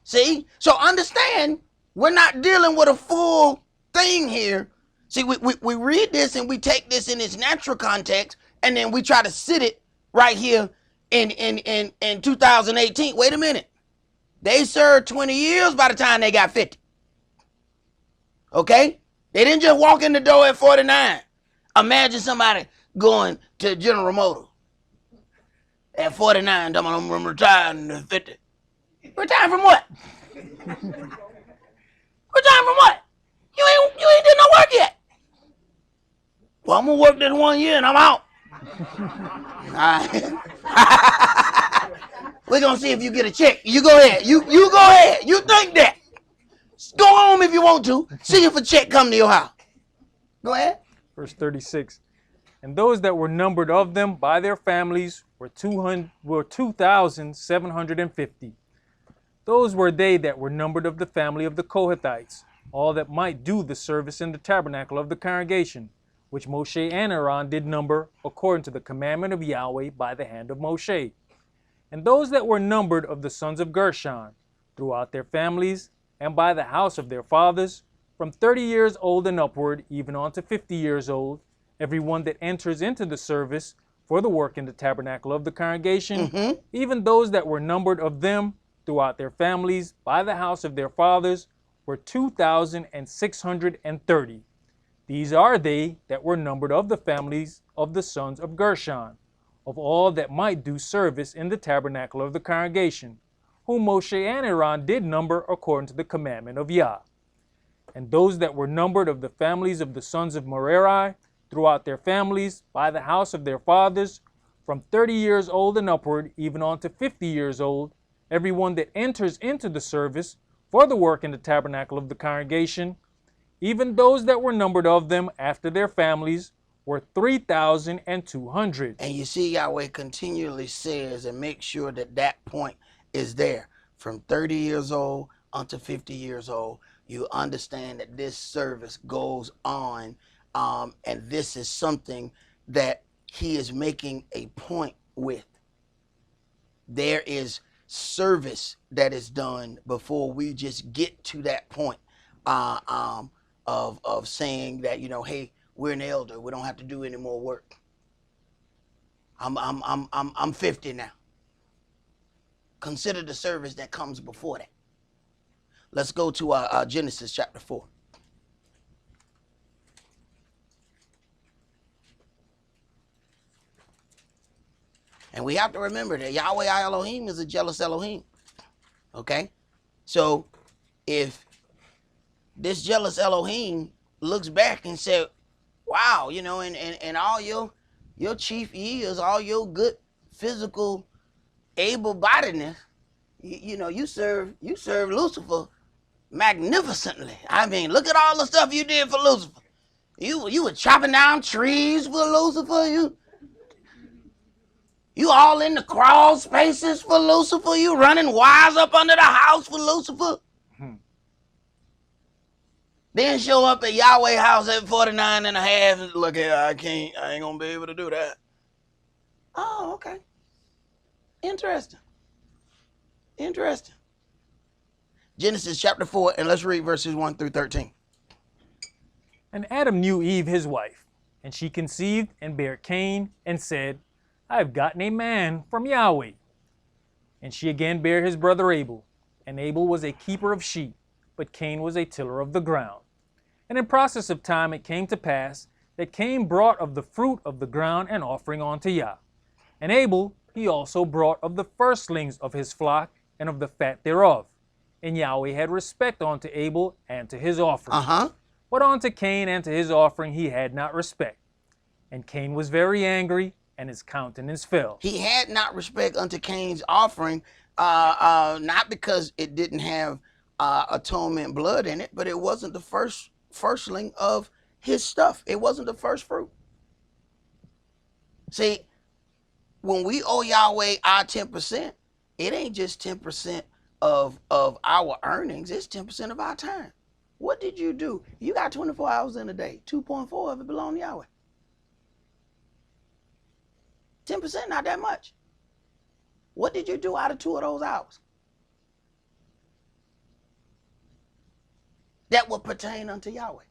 See? So understand, we're not dealing with a full thing here. See, we read this and we take this in its natural context, and then we try to sit it right here in 2018. Wait a minute. They served 20 years by the time they got 50. Okay? They didn't just walk in the door at 49. Imagine somebody going to General Motors at 49, I'm retiring at 50. Retiring from what? Retiring from what? You ain't did no work yet. Well, I'm gonna work this 1 year and I'm out. We're gonna see if you get a check. You go ahead. You go ahead. You think that. Go home if you want to. See if a check come to your house. Go ahead. Verse 36. And those that were numbered of them by their families were 2,750. Those were they that were numbered of the family of the Kohathites, all that might do the service in the tabernacle of the congregation, which Moshe and Aaron did number according to the commandment of Yahweh by the hand of Moshe. And those that were numbered of the sons of Gershon, throughout their families, and by the house of their fathers, from 30 years old and upward, even unto 50 years old, every one that enters into the service for the work in the tabernacle of the congregation, even those that were numbered of them throughout their families, by the house of their fathers, were 2,630. These are they that were numbered of the families of the sons of Gershon, of all that might do service in the tabernacle of the congregation, whom Moshe and Aaron did number according to the commandment of Yah. And those that were numbered of the families of the sons of Merari, throughout their families, by the house of their fathers, from 30 years old and upward, even unto 50 years old, every one that enters into the service for the work in the tabernacle of the congregation, even those that were numbered of them after their families, were 3,200. And you see, Yahweh continually says and make sure that that point is there. From 30 years old unto 50 years old, you understand that this service goes on, and this is something that he is making a point with. There is service that is done before we just get to that point of saying that, hey, we're an elder, we don't have to do any more work. I'm 50 now. Consider the service that comes before that. Let's go to Genesis chapter 4. And we have to remember that Yahweh Elohim is a jealous Elohim. Okay? So if this jealous Elohim looks back and said, wow, and all your chief years, all your good physical able-bodiedness, you serve Lucifer magnificently. I mean, look at all the stuff you did for Lucifer. You were chopping down trees for Lucifer. You all in the crawl spaces for Lucifer. You running wires up under the house for Lucifer. Then show up at Yahweh house at 49 and a half and look here, I ain't gonna be able to do that. Oh, okay. Interesting. Genesis chapter 4, and let's read verses 1 through 13. And Adam knew Eve his wife, and she conceived and bare Cain, and said, I have gotten a man from Yahweh. And she again bare his brother Abel, and Abel was a keeper of sheep, but Cain was a tiller of the ground. And in process of time it came to pass that Cain brought of the fruit of the ground an offering unto Yah. And Abel he also brought of the firstlings of his flock and of the fat thereof. And Yahweh had respect unto Abel and to his offering. But unto Cain and to his offering he had not respect. And Cain was very angry, and his countenance fell. He had not respect unto Cain's offering, not because it didn't have atonement blood in it, but it wasn't the firstling of his stuff. It wasn't the first fruit. See, when we owe Yahweh our 10%, it ain't just 10% of our earnings, it's 10% of our time. What did you do? You got 24 hours in a day. 2.4 of it belong to Yahweh. 10%, not that much. What did you do out of 2 of those hours that would pertain unto Yahweh?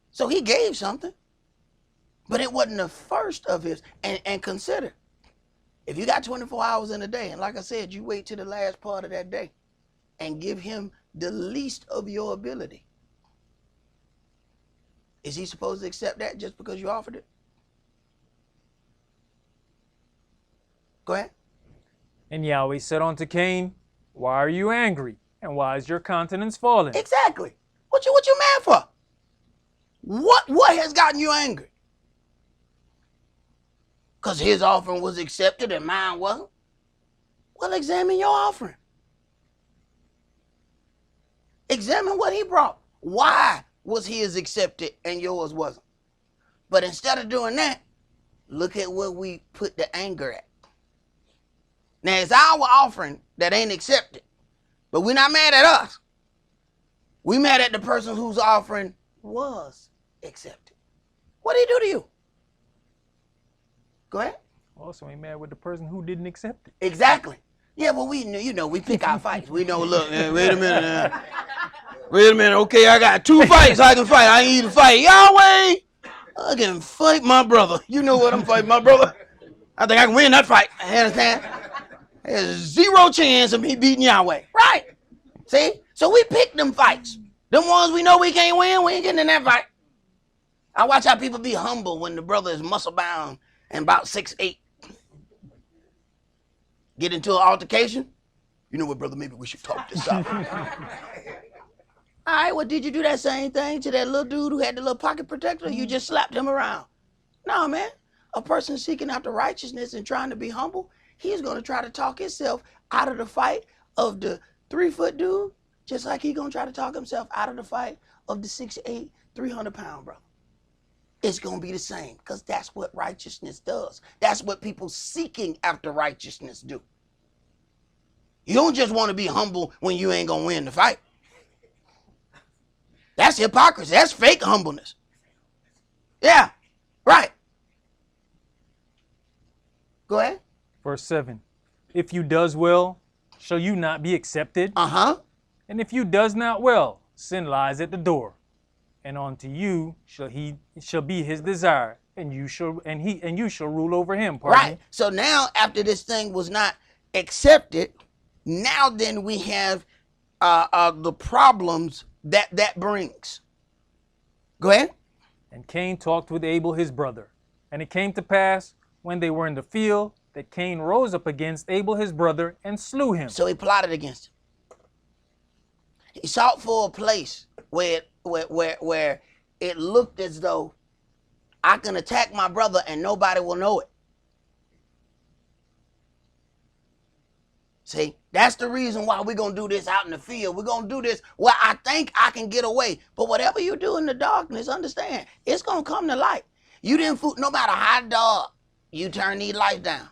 So he gave something, but it wasn't the first of his. And consider, if you got 24 hours in a day, and like I said, you wait till the last part of that day and give him the least of your ability, is he supposed to accept that just because you offered it? Go ahead. And Yahweh said unto Cain, Why are you angry? And why is your countenance fallen? Exactly. What you mad for? What has gotten you angry? Because his offering was accepted and mine wasn't? Well, examine your offering. Examine what he brought. Why was his accepted and yours wasn't? But instead of doing that, look at what we put the anger at. Now, it's our offering that ain't accepted, but we're not mad at us. We mad at the person whose offering was accepted. What did he do to you? Go ahead. Also ain't mad with the person who didn't accept it. Exactly. Yeah, well, we know, we pick our fights. We know, look, wait a minute. Wait a minute. Okay, I got 2 fights I can fight. I need to fight Yahweh. I can fight my brother. You know what? I'm fighting my brother. I think I can win that fight. You understand? There's 0 chance of me beating Yahweh. Right. See? So we pick them fights. Them ones we know we can't win, we ain't getting in that fight. I watch how people be humble when the brother is muscle bound and about 6'8". Get into an altercation. You know what, brother? Maybe we should talk this out. All right, well, did you do that same thing to that little dude who had the little pocket protector? Or you just slapped him around? No, man. A person seeking after righteousness and trying to be humble, he's going to try to talk himself out of the fight of the 3-foot dude, just like he's going to try to talk himself out of the fight of the 6'8", 300-pound brother. It's going to be the same, because that's what righteousness does. That's what people seeking after righteousness do. You don't just want to be humble when you ain't going to win the fight. That's hypocrisy. That's fake humbleness. Yeah, right. Go ahead. Verse 7. If you does well, shall you not be accepted? And if you does not well, sin lies at the door. And unto you shall be his desire, and you shall rule over him. Right. So now, after this thing was not accepted, now then we have the problems that brings. Go ahead. And Cain talked with Abel his brother. And it came to pass, when they were in the field, that Cain rose up against Abel his brother and slew him. So he plotted against him. He sought for a place where it looked as though I can attack my brother and nobody will know it. See, that's the reason why we're going to do this out in the field. We're going to do this where I think I can get away. But whatever you do in the darkness, understand, it's going to come to light. You didn't fool, no matter how dark you turn these lights down.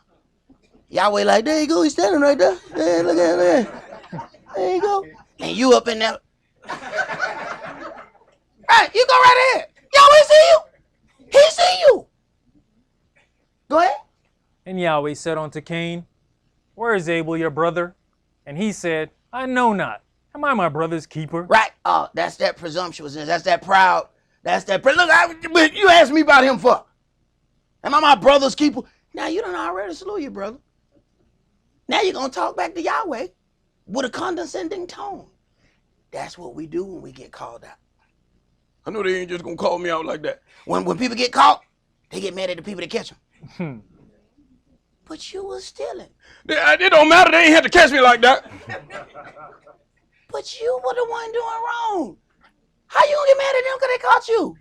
Yahweh like, there you go, he's standing right there. There, look at that. There you go. And you up in there. Right, you go right ahead. Yahweh see you. He see you. Go ahead. And Yahweh said unto Cain, Where is Abel your brother? And he said, I know not. Am I my brother's keeper? Right. That's that presumptuousness. That's that proud. That's that. Look, you asked me about him for. Am I my brother's keeper? Now you done already slew your brother. Now you're going to talk back to Yahweh with a condescending tone. That's what we do when we get called out. I know they ain't just going to call me out like that. When people get caught, they get mad at the people that catch them. But you was stealing. It don't matter. They ain't had to catch me like that. But you were the one doing wrong. How you gonna get mad at them because they caught you?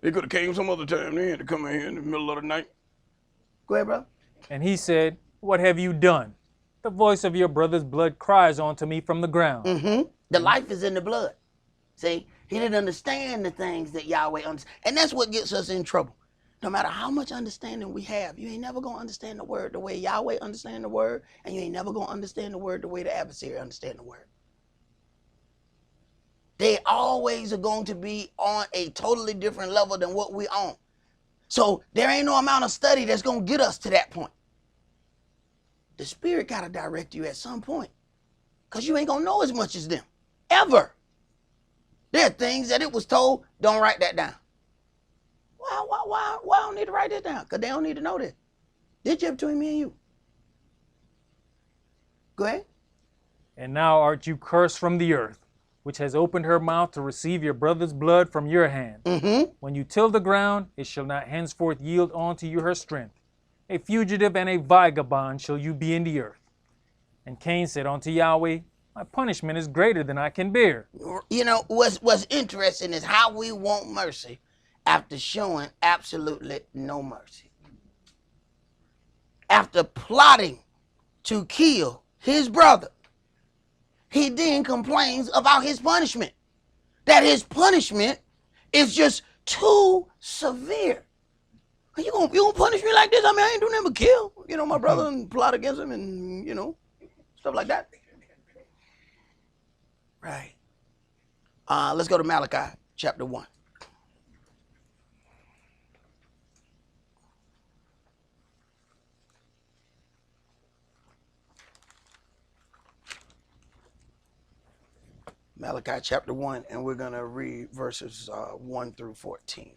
They could have came some other time. They had to come in here in the middle of the night. Go ahead, brother. And he said, what have you done? The voice of your brother's blood cries unto me from the ground. Mm-hmm. The life is in the blood. See, he didn't understand the things that Yahweh understands. And that's what gets us in trouble. No matter how much understanding we have, you ain't never going to understand the word the way Yahweh understands the word, and you ain't never going to understand the word the way the adversary understands the word. They always are going to be on a totally different level than what we on. So there ain't no amount of study that's going to get us to that point. The Spirit got to direct you at some point, because you ain't going to know as much as them, ever. There are things that it was told, don't write that down. Why I don't need to write this down? Because they don't need to know that. This just between me and you. Go ahead. And now art you cursed from the earth, which has opened her mouth to receive your brother's blood from your hand. Mm-hmm. When you till the ground, it shall not henceforth yield unto you her strength. A fugitive and a vagabond shall you be in the earth. And Cain said unto Yahweh, my punishment is greater than I can bear. You know, what's interesting is how we want mercy after showing absolutely no mercy. After plotting to kill his brother, he then complains about his punishment. That his punishment is just too severe. You gonna punish me like this? I mean, I ain't doing nothing but kill, my brother and plot against him and, stuff like that. Right. Let's go to Malachi chapter 1. Malachi chapter 1, and we're going to read verses 1 through 14.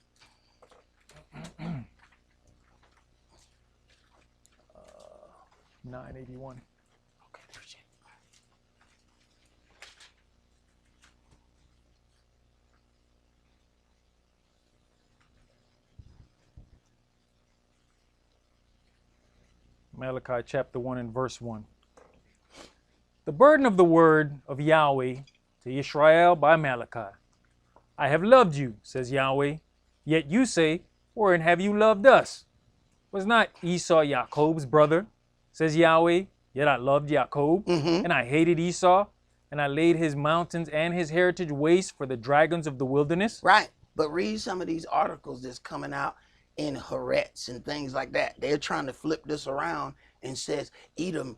981. Okay, appreciate it. Malachi chapter 1 and verse 1. The burden of the word of Yahweh to Israel by Malachi. I have loved you, says Yahweh, yet you say, wherein have you loved us? Was not Esau Jacob's brother, says Yahweh, yet I loved Jacob, and I hated Esau, and I laid his mountains and his heritage waste for the dragons of the wilderness? Right, but read some of these articles that's coming out in Haaretz and things like that. They're trying to flip this around and says, Edom,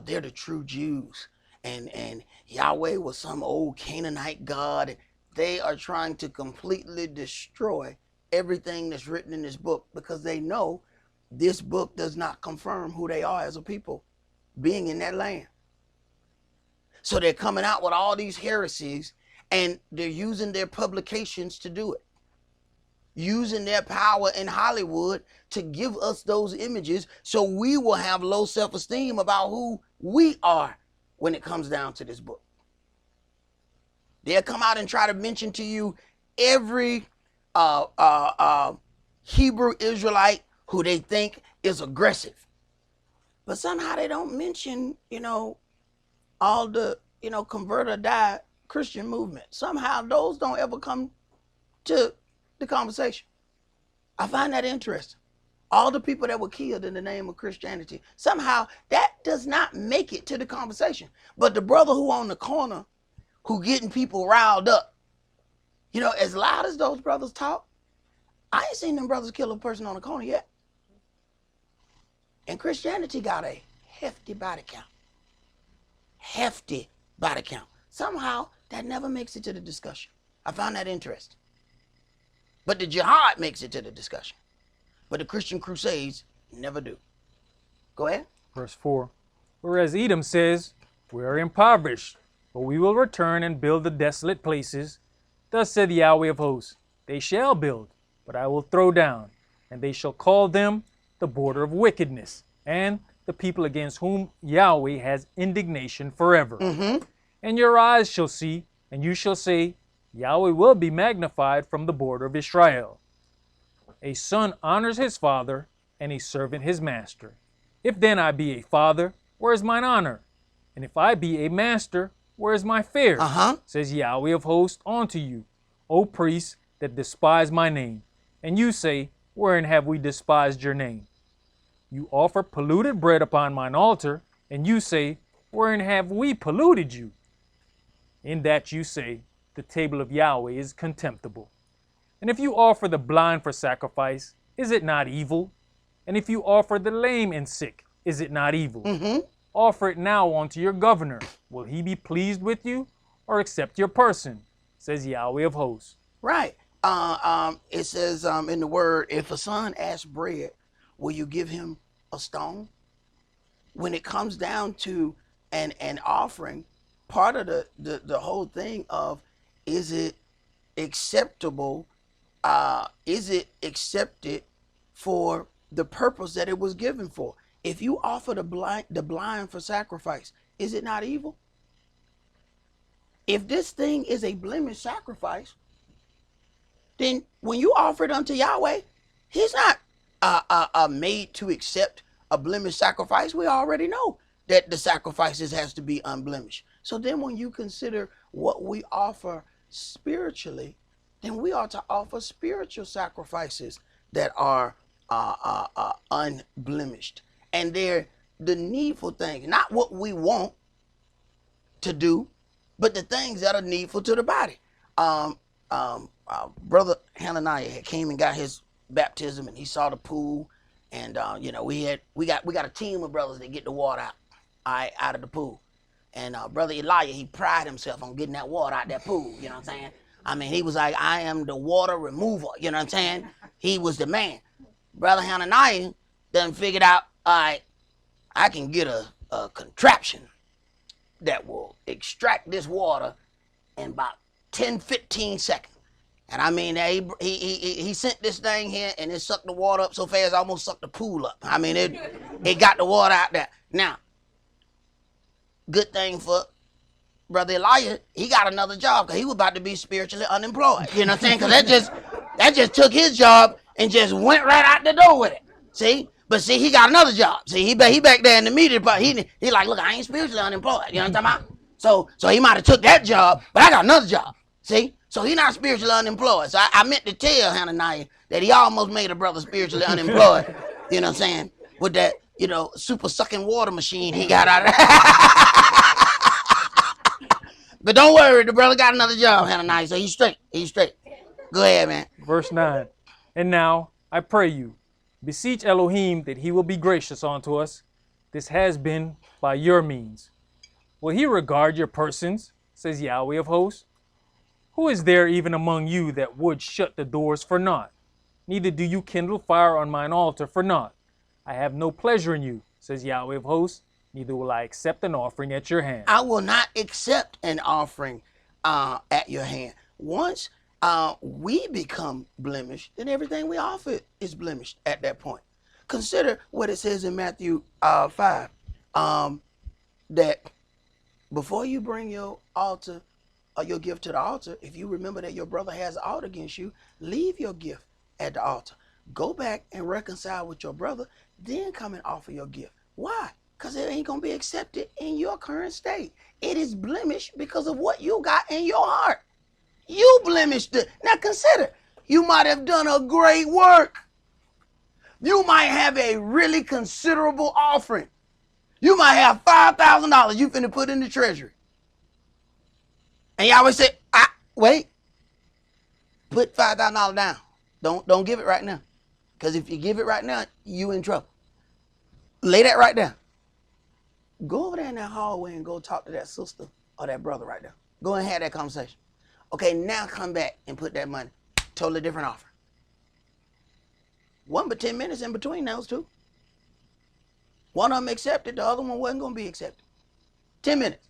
they're the true Jews. And Yahweh was some old Canaanite god. They are trying to completely destroy everything that's written in this book because they know this book does not confirm who they are as a people being in that land. So they're coming out with all these heresies and they're using their publications to do it. Using their power in Hollywood to give us those images so we will have low self-esteem about who we are when it comes down to this book. They'll come out and try to mention to you every Hebrew Israelite who they think is aggressive. But somehow they don't mention, all the, convert or die Christian movement. Somehow those don't ever come to the conversation. I find that interesting. All the people that were killed in the name of Christianity, somehow that does not make it to the conversation. But the brother who on the corner, who getting people riled up, as loud as those brothers talk, I ain't seen them brothers kill a person on the corner yet. And Christianity got a hefty body count. Hefty body count. Somehow that never makes it to the discussion. I found that interesting. But the jihad makes it to the discussion. But the Christian crusades never do. Go ahead. Verse 4. Whereas Edom says, we are impoverished, but we will return and build the desolate places. Thus said the Yahweh of hosts, they shall build, but I will throw down, and they shall call them the border of wickedness, and the people against whom Yahweh has indignation forever. And your eyes shall see, and you shall say, Yahweh will be magnified from the border of Israel. A son honors his father, and a servant his master. If then I be a father, where is mine honor? And if I be a master, where is my fear? Says Yahweh of hosts unto you, O priests that despise my name. And you say, wherein have we despised your name? You offer polluted bread upon mine altar, and you say, wherein have we polluted you? In that you say, the table of Yahweh is contemptible. And if you offer the blind for sacrifice, is it not evil? And if you offer the lame and sick, is it not evil? Offer it now unto your governor. Will he be pleased with you, or accept your person? Says Yahweh of hosts. Right. It says in the word, if a son asks bread, will you give him a stone? When it comes down to an offering, part of the whole thing of, is it acceptable? Is it accepted for the purpose that it was given for? If you offer the blind for sacrifice, is it not evil? If this thing is a blemish sacrifice, then when you offer it unto Yahweh, he's not made to accept a blemished sacrifice. We already know that the sacrifices has to be unblemished. So then when you consider what we offer spiritually, then we ought to offer spiritual sacrifices that are unblemished. And they're the needful things, not what we want to do, but the things that are needful to the body. Brother Hananiah had came and got his baptism, and he saw the pool, and we got a team of brothers that get the water out of the pool. And Brother Elijah, he prided himself on getting that water out that pool. You know what I'm saying? I mean, he was like, I am the water remover. You know what I'm saying? He was the man. Brother Hananiah done figured out, all right, I can get a contraption that will extract this water in about 10-15 seconds. And I mean, he sent this thing here, and it sucked the water up so fast, almost sucked the pool up. I mean, it got the water out there. Now, good thing for Brother Elijah, he got another job, because he was about to be spiritually unemployed. You know what I'm saying? Because that just took his job and just went right out the door with it. See? But see, he got another job. See, he back there in the media department. He like, look, I ain't spiritually unemployed. You know what I'm talking about? So he might have took that job, but I got another job. See? So he not spiritually unemployed. So I meant to tell Hananiah that he almost made a brother spiritually unemployed. You know what I'm saying? With that, super sucking water machine he got out of But don't worry, the brother got another job, Hananiah. So he's straight. He's straight. Go ahead, man. Verse 9. And now, I pray you, beseech Elohim that he will be gracious unto us. This has been by your means. Will he regard your persons, says Yahweh of hosts? Who is there even among you that would shut the doors for naught? Neither do you kindle fire on mine altar for naught. I have no pleasure in you, says Yahweh of hosts. Neither will I accept an offering at your hand. I will not accept an offering at your hand. Once we become blemished, then everything we offer is blemished at that point. Consider what it says in Matthew 5, that before you bring your altar or your gift to the altar, if you remember that your brother has an ought against you, leave your gift at the altar. Go back and reconcile with your brother, then come and offer your gift. Why? Because it ain't going to be accepted in your current state. It is blemished because of what you got in your heart. You blemished it. Now consider, you might have done a great work. You might have a really considerable offering. You might have $5,000 you finna put in the treasury. And Yahweh said, wait, put $5,000 down. Don't give it right now. Because if you give it right now, you in trouble. Lay that right down. Go over there in that hallway and go talk to that sister or that brother right there. Go and have that conversation. Okay, now come back and put that money. Totally different offer. One but 10 minutes in between those two. One of them accepted, the other one wasn't going to be accepted. 10 minutes.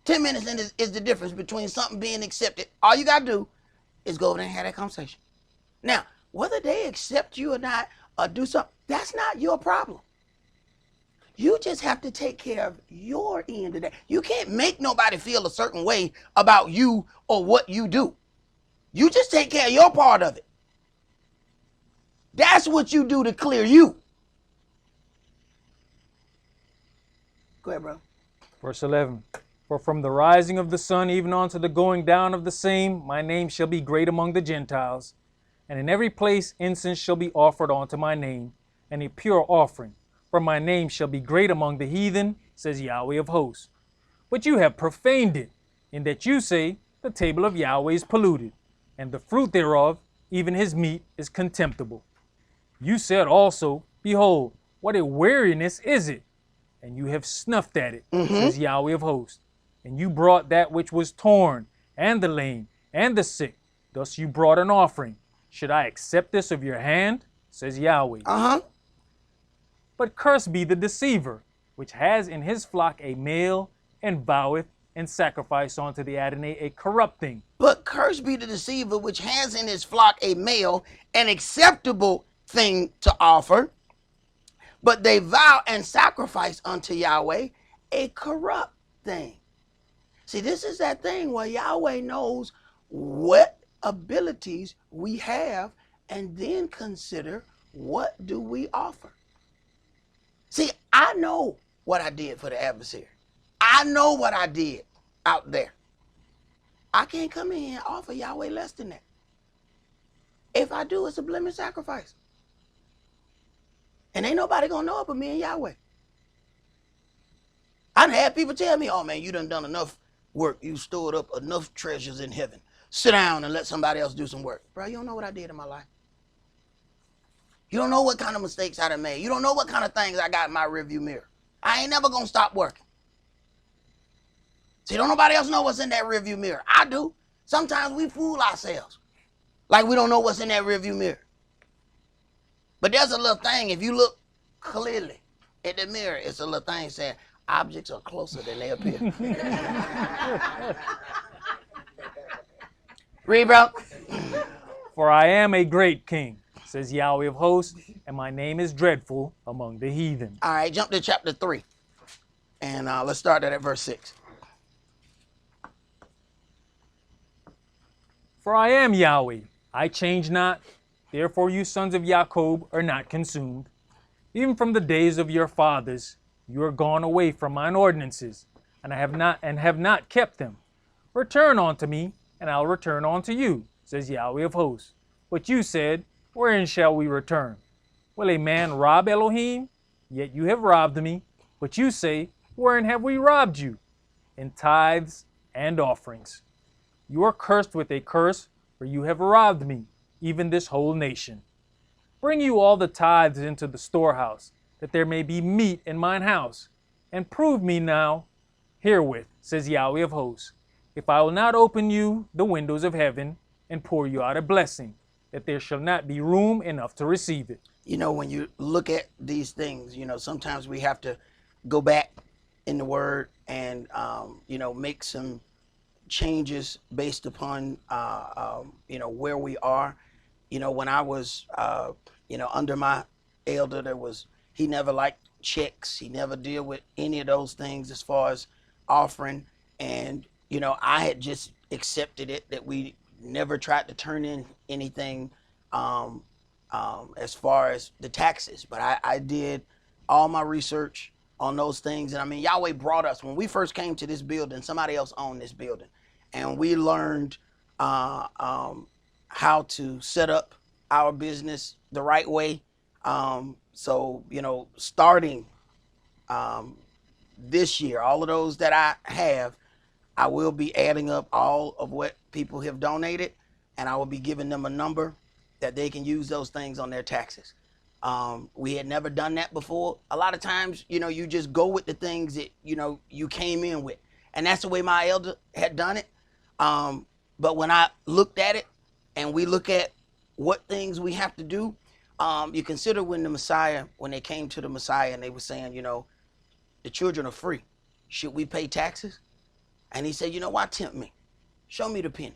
10 minutes is the difference between something being accepted. All you got to do is go over there and have that conversation. Now, whether they accept you or not, or do something, that's not your problem. You just have to take care of your end of that. You can't make nobody feel a certain way about you or what you do. You just take care of your part of it. That's what you do to clear you. Go ahead, bro. Verse 11. For from the rising of the sun even unto the going down of the same, my name shall be great among the Gentiles. And in every place incense shall be offered unto my name, and a pure offering. For my name shall be great among the heathen, says Yahweh of hosts. But you have profaned it, in that you say, the table of Yahweh is polluted, and the fruit thereof, even his meat, is contemptible. You said also, behold, what a weariness is it, and you have snuffed at it, says Yahweh of hosts. And you brought that which was torn, and the lame, and the sick. Thus you brought an offering. Should I accept this of your hand? Says Yahweh. But cursed be the deceiver, which has in his flock a male, and voweth and sacrifice unto the Adonai a corrupt thing. But cursed be the deceiver, which has in his flock a male, an acceptable thing to offer. But they vow and sacrifice unto Yahweh a corrupt thing. See, this is that thing where Yahweh knows what abilities we have and then consider what do we offer. See, I know what I did for the adversary. I know what I did out there. I can't come in here and offer Yahweh less than that. If I do, it's a blemish sacrifice. And ain't nobody gonna know it but me and Yahweh. I've had people tell me, oh man, you done enough work. You stored up enough treasures in heaven. Sit down and let somebody else do some work. Bro, you don't know what I did in my life. You don't know what kind of mistakes I done made. You don't know what kind of things I got in my rearview mirror. I ain't never gonna stop working. See, don't nobody else know what's in that rearview mirror. I do. Sometimes we fool ourselves. Like we don't know what's in that rearview mirror. But there's a little thing, if you look clearly at the mirror, it's a little thing saying, objects are closer than they appear. Read, bro. For I am a great king, says Yahweh of hosts, and my name is dreadful among the heathen. All right, jump to chapter 3. And let's start at verse 6. For I am Yahweh, I change not. Therefore you sons of Jacob are not consumed. Even from the days of your fathers, you are gone away from mine ordinances, and have not kept them. Return unto me, and I'll return unto you, says Yahweh of hosts. But you said, wherein shall we return? Will a man rob Elohim? Yet you have robbed me. But you say, wherein have we robbed you? In tithes and offerings. You are cursed with a curse, for you have robbed me, even this whole nation. Bring you all the tithes into the storehouse, that there may be meat in mine house. And prove me now herewith, says Yahweh of hosts, if I will not open you the windows of heaven and pour you out a blessing, that there shall not be room enough to receive it. You know, when you look at these things, you know, sometimes we have to go back in the word and, make some changes based upon, where we are. You know, when I was, under my elder, he never liked checks. He never deal with any of those things as far as offering. And, I had just accepted it that we never tried to turn in anything as far as the taxes. But I did all my research on those things. And I mean, Yahweh brought us, when we first came to this building, somebody else owned this building. And we learned how to set up our business the right way. Starting this year, all of those that I have, I will be adding up all of what people have donated, and I will be giving them a number that they can use those things on their taxes. We had never done that before. A lot of times, you just go with the things that, you came in with. And that's the way my elder had done it. But when I looked at it and we look at what things we have to do, you consider when they came to the Messiah and they were saying, the children are free. Should we pay taxes? And he said, you know why tempt me? Show me the penny.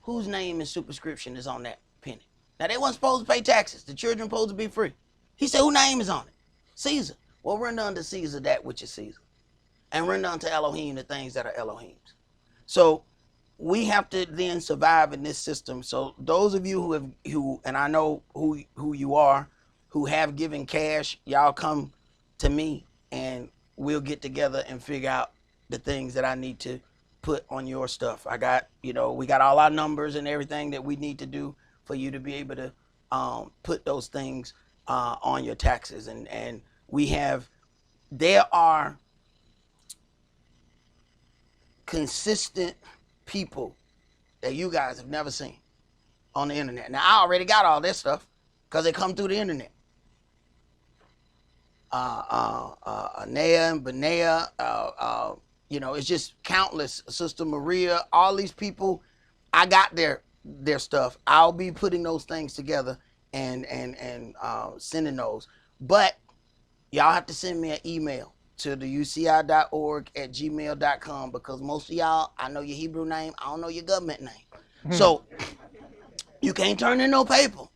Whose name and superscription is on that penny? Now, they weren't supposed to pay taxes. The children supposed to be free. He said, whose name is on it? Caesar. Well, render unto Caesar that which is Caesar. And render unto Elohim the things that are Elohim's. So we have to then survive in this system. So those of you who and I know who you are, who have given cash, y'all come to me and we'll get together and figure out the things that I need to put on your stuff. I got, we got all our numbers and everything that we need to do for you to be able to put those things on your taxes. And there are consistent people that you guys have never seen on the internet. Now, I already got all this stuff because they come through the internet. Anea and Benea, it's just countless. Sister Maria, all these people, I got their stuff. I'll be putting those things together and sending those. But y'all have to send me an email to the uci.org@gmail.com because most of y'all, I know your Hebrew name, I don't know your government name. So you can't turn in no paper.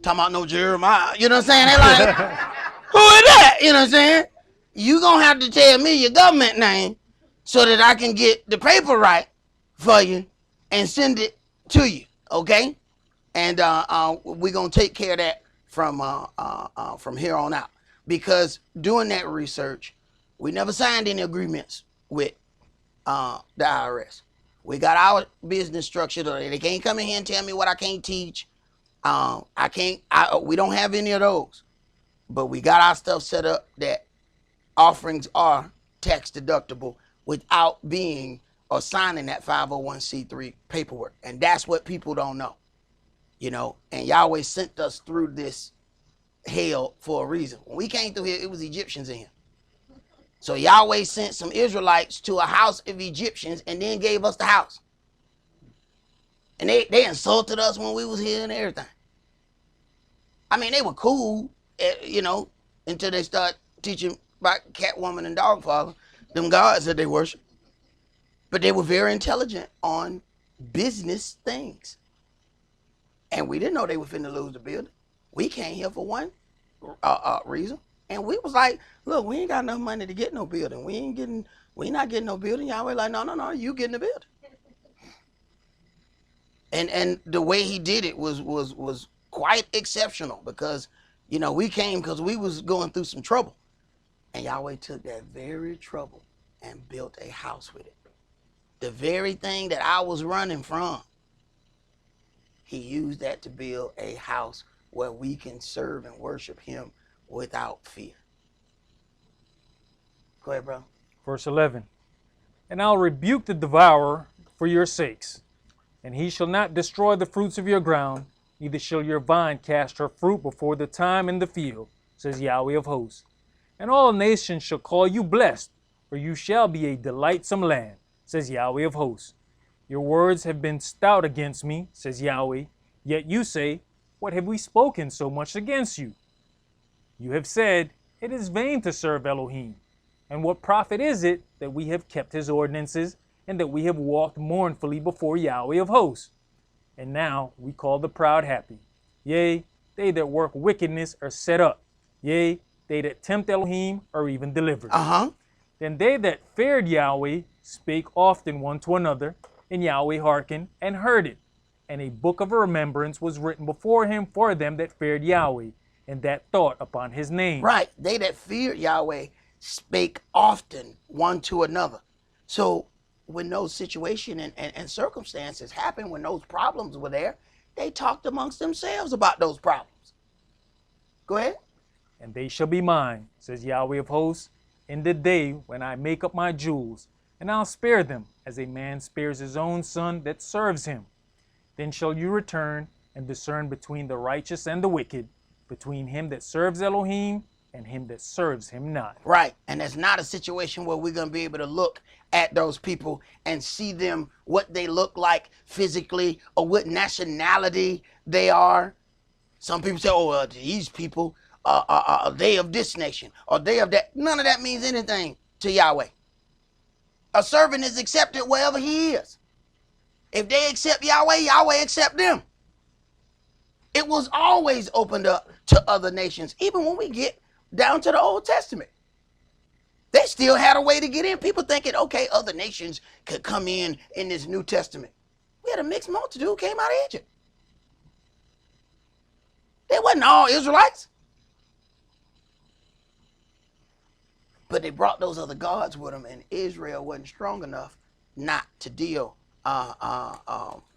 Talking about no Jeremiah, you know what I'm saying? They like, who is that? You know what I'm saying? You gonna have to tell me your government name so that I can get the paper right for you and send it to you, okay? And we're gonna take care of that from here on out. Because doing that research, we never signed any agreements with the IRS. We got our business structured. They can't come in here and tell me what I can't teach. We don't have any of those. But we got our stuff set up that offerings are tax deductible without being or signing that 501c3 paperwork. And that's what people don't know. And Yahweh sent us through this hell for a reason. When we came through here, it was Egyptians in here. So Yahweh sent some Israelites to a house of Egyptians and then gave us the house. And they insulted us when we was here and everything. I mean, they were cool, until they start teaching about Catwoman and Dogfather, them gods that they worship. But they were very intelligent on business things. And we didn't know they were finna lose the building. We came here for one reason. And we was like, look, we ain't got enough money to get no building. We not getting no building. Y'all were like, no, you getting the building. And the way he did it was quite exceptional because, we came because we was going through some trouble. And Yahweh took that very trouble and built a house with it. The very thing that I was running from, he used that to build a house where we can serve and worship him without fear. Go ahead, bro. Verse 11. And I'll rebuke the devourer for your sakes, and he shall not destroy the fruits of your ground, neither shall your vine cast her fruit before the time in the field, says Yahweh of hosts. And all nations shall call you blessed, for you shall be a delightsome land, says Yahweh of hosts. Your words have been stout against me, says Yahweh, yet you say, what have we spoken so much against you? You have said, it is vain to serve Elohim. And what profit is it that we have kept his ordinances, and that we have walked mournfully before Yahweh of hosts? And now we call the proud happy. Yea, they that work wickedness are set up. Yea, they that tempt Elohim are even delivered. Then they that feared Yahweh spake often one to another, and Yahweh hearkened and heard it. And a book of remembrance was written before him for them that feared Yahweh, and that thought upon his name. Right. They that feared Yahweh spake often one to another. So when those situations and circumstances happened, when those problems were there, they talked amongst themselves about those problems. Go ahead. And they shall be mine, says Yahweh of hosts, in the day when I make up my jewels, and I'll spare them, as a man spares his own son that serves him. Then shall you return and discern between the righteous and the wicked, between him that serves Elohim and him that serves him not. Right. And that's not a situation where we're going to be able to look at those people and see them, what they look like physically or what nationality they are. Some people say, these people are they of this nation or they of that. None of that means anything to Yahweh. A servant is accepted wherever he is. If they accept Yahweh, Yahweh accept them. It was always opened up to other nations. Even when we get down to the Old Testament, they still had a way to get in. People thinking, okay, other nations could come in this New Testament. We had a mixed multitude who came out of Egypt. They wasn't all Israelites. But they brought those other gods with them, and Israel wasn't strong enough not to deal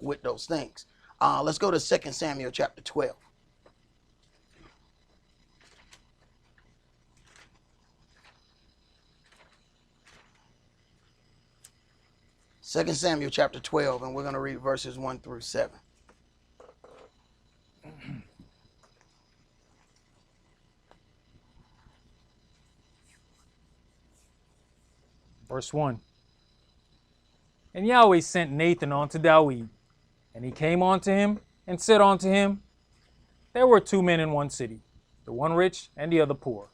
with those things. Let's go to 2 Samuel chapter 12. Second Samuel chapter 12, and we're going to read verses 1 through 7. Verse 1. And Yahweh sent Nathan unto David, and he came unto him, and said unto him, There were 2 men in one city, the one rich and the other poor.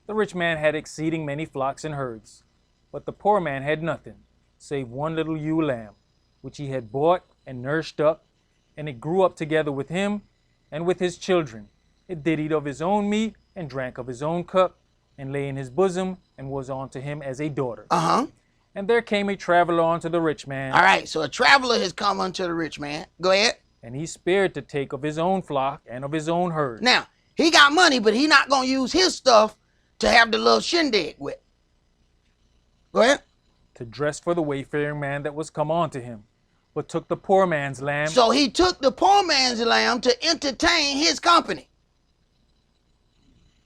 The rich man had exceeding many flocks and herds, but the poor man had nothing, save one little ewe lamb, which he had bought and nourished up, and it grew up together with him and with his children. It did eat of his own meat, and drank of his own cup, and lay in his bosom, and was unto him as a daughter. And there came a traveler unto the rich man. All right, so a traveler has come unto the rich man. Go ahead. And he spared to take of his own flock and of his own herd. Now, he got money, but he not going to use his stuff to have the little shindig with. Go ahead. To dress for the wayfaring man that was come unto him, but took the poor man's lamb. So he took the poor man's lamb to entertain his company.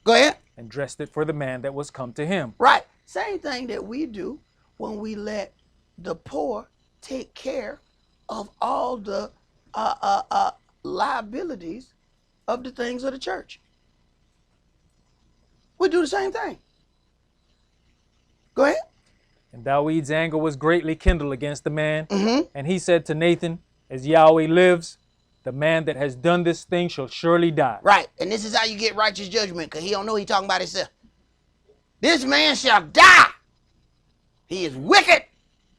Go ahead. And dressed it for the man that was come to him. Right. Same thing that we do when we let the poor take care of all the liabilities of the things of the church. We do the same thing. Go ahead. And David's anger was greatly kindled against the man. And he said to Nathan, As Yahweh lives, the man that has done this thing shall surely die. Right. And this is how you get righteous judgment, because he don't know he talking about himself. This man shall die. He is wicked.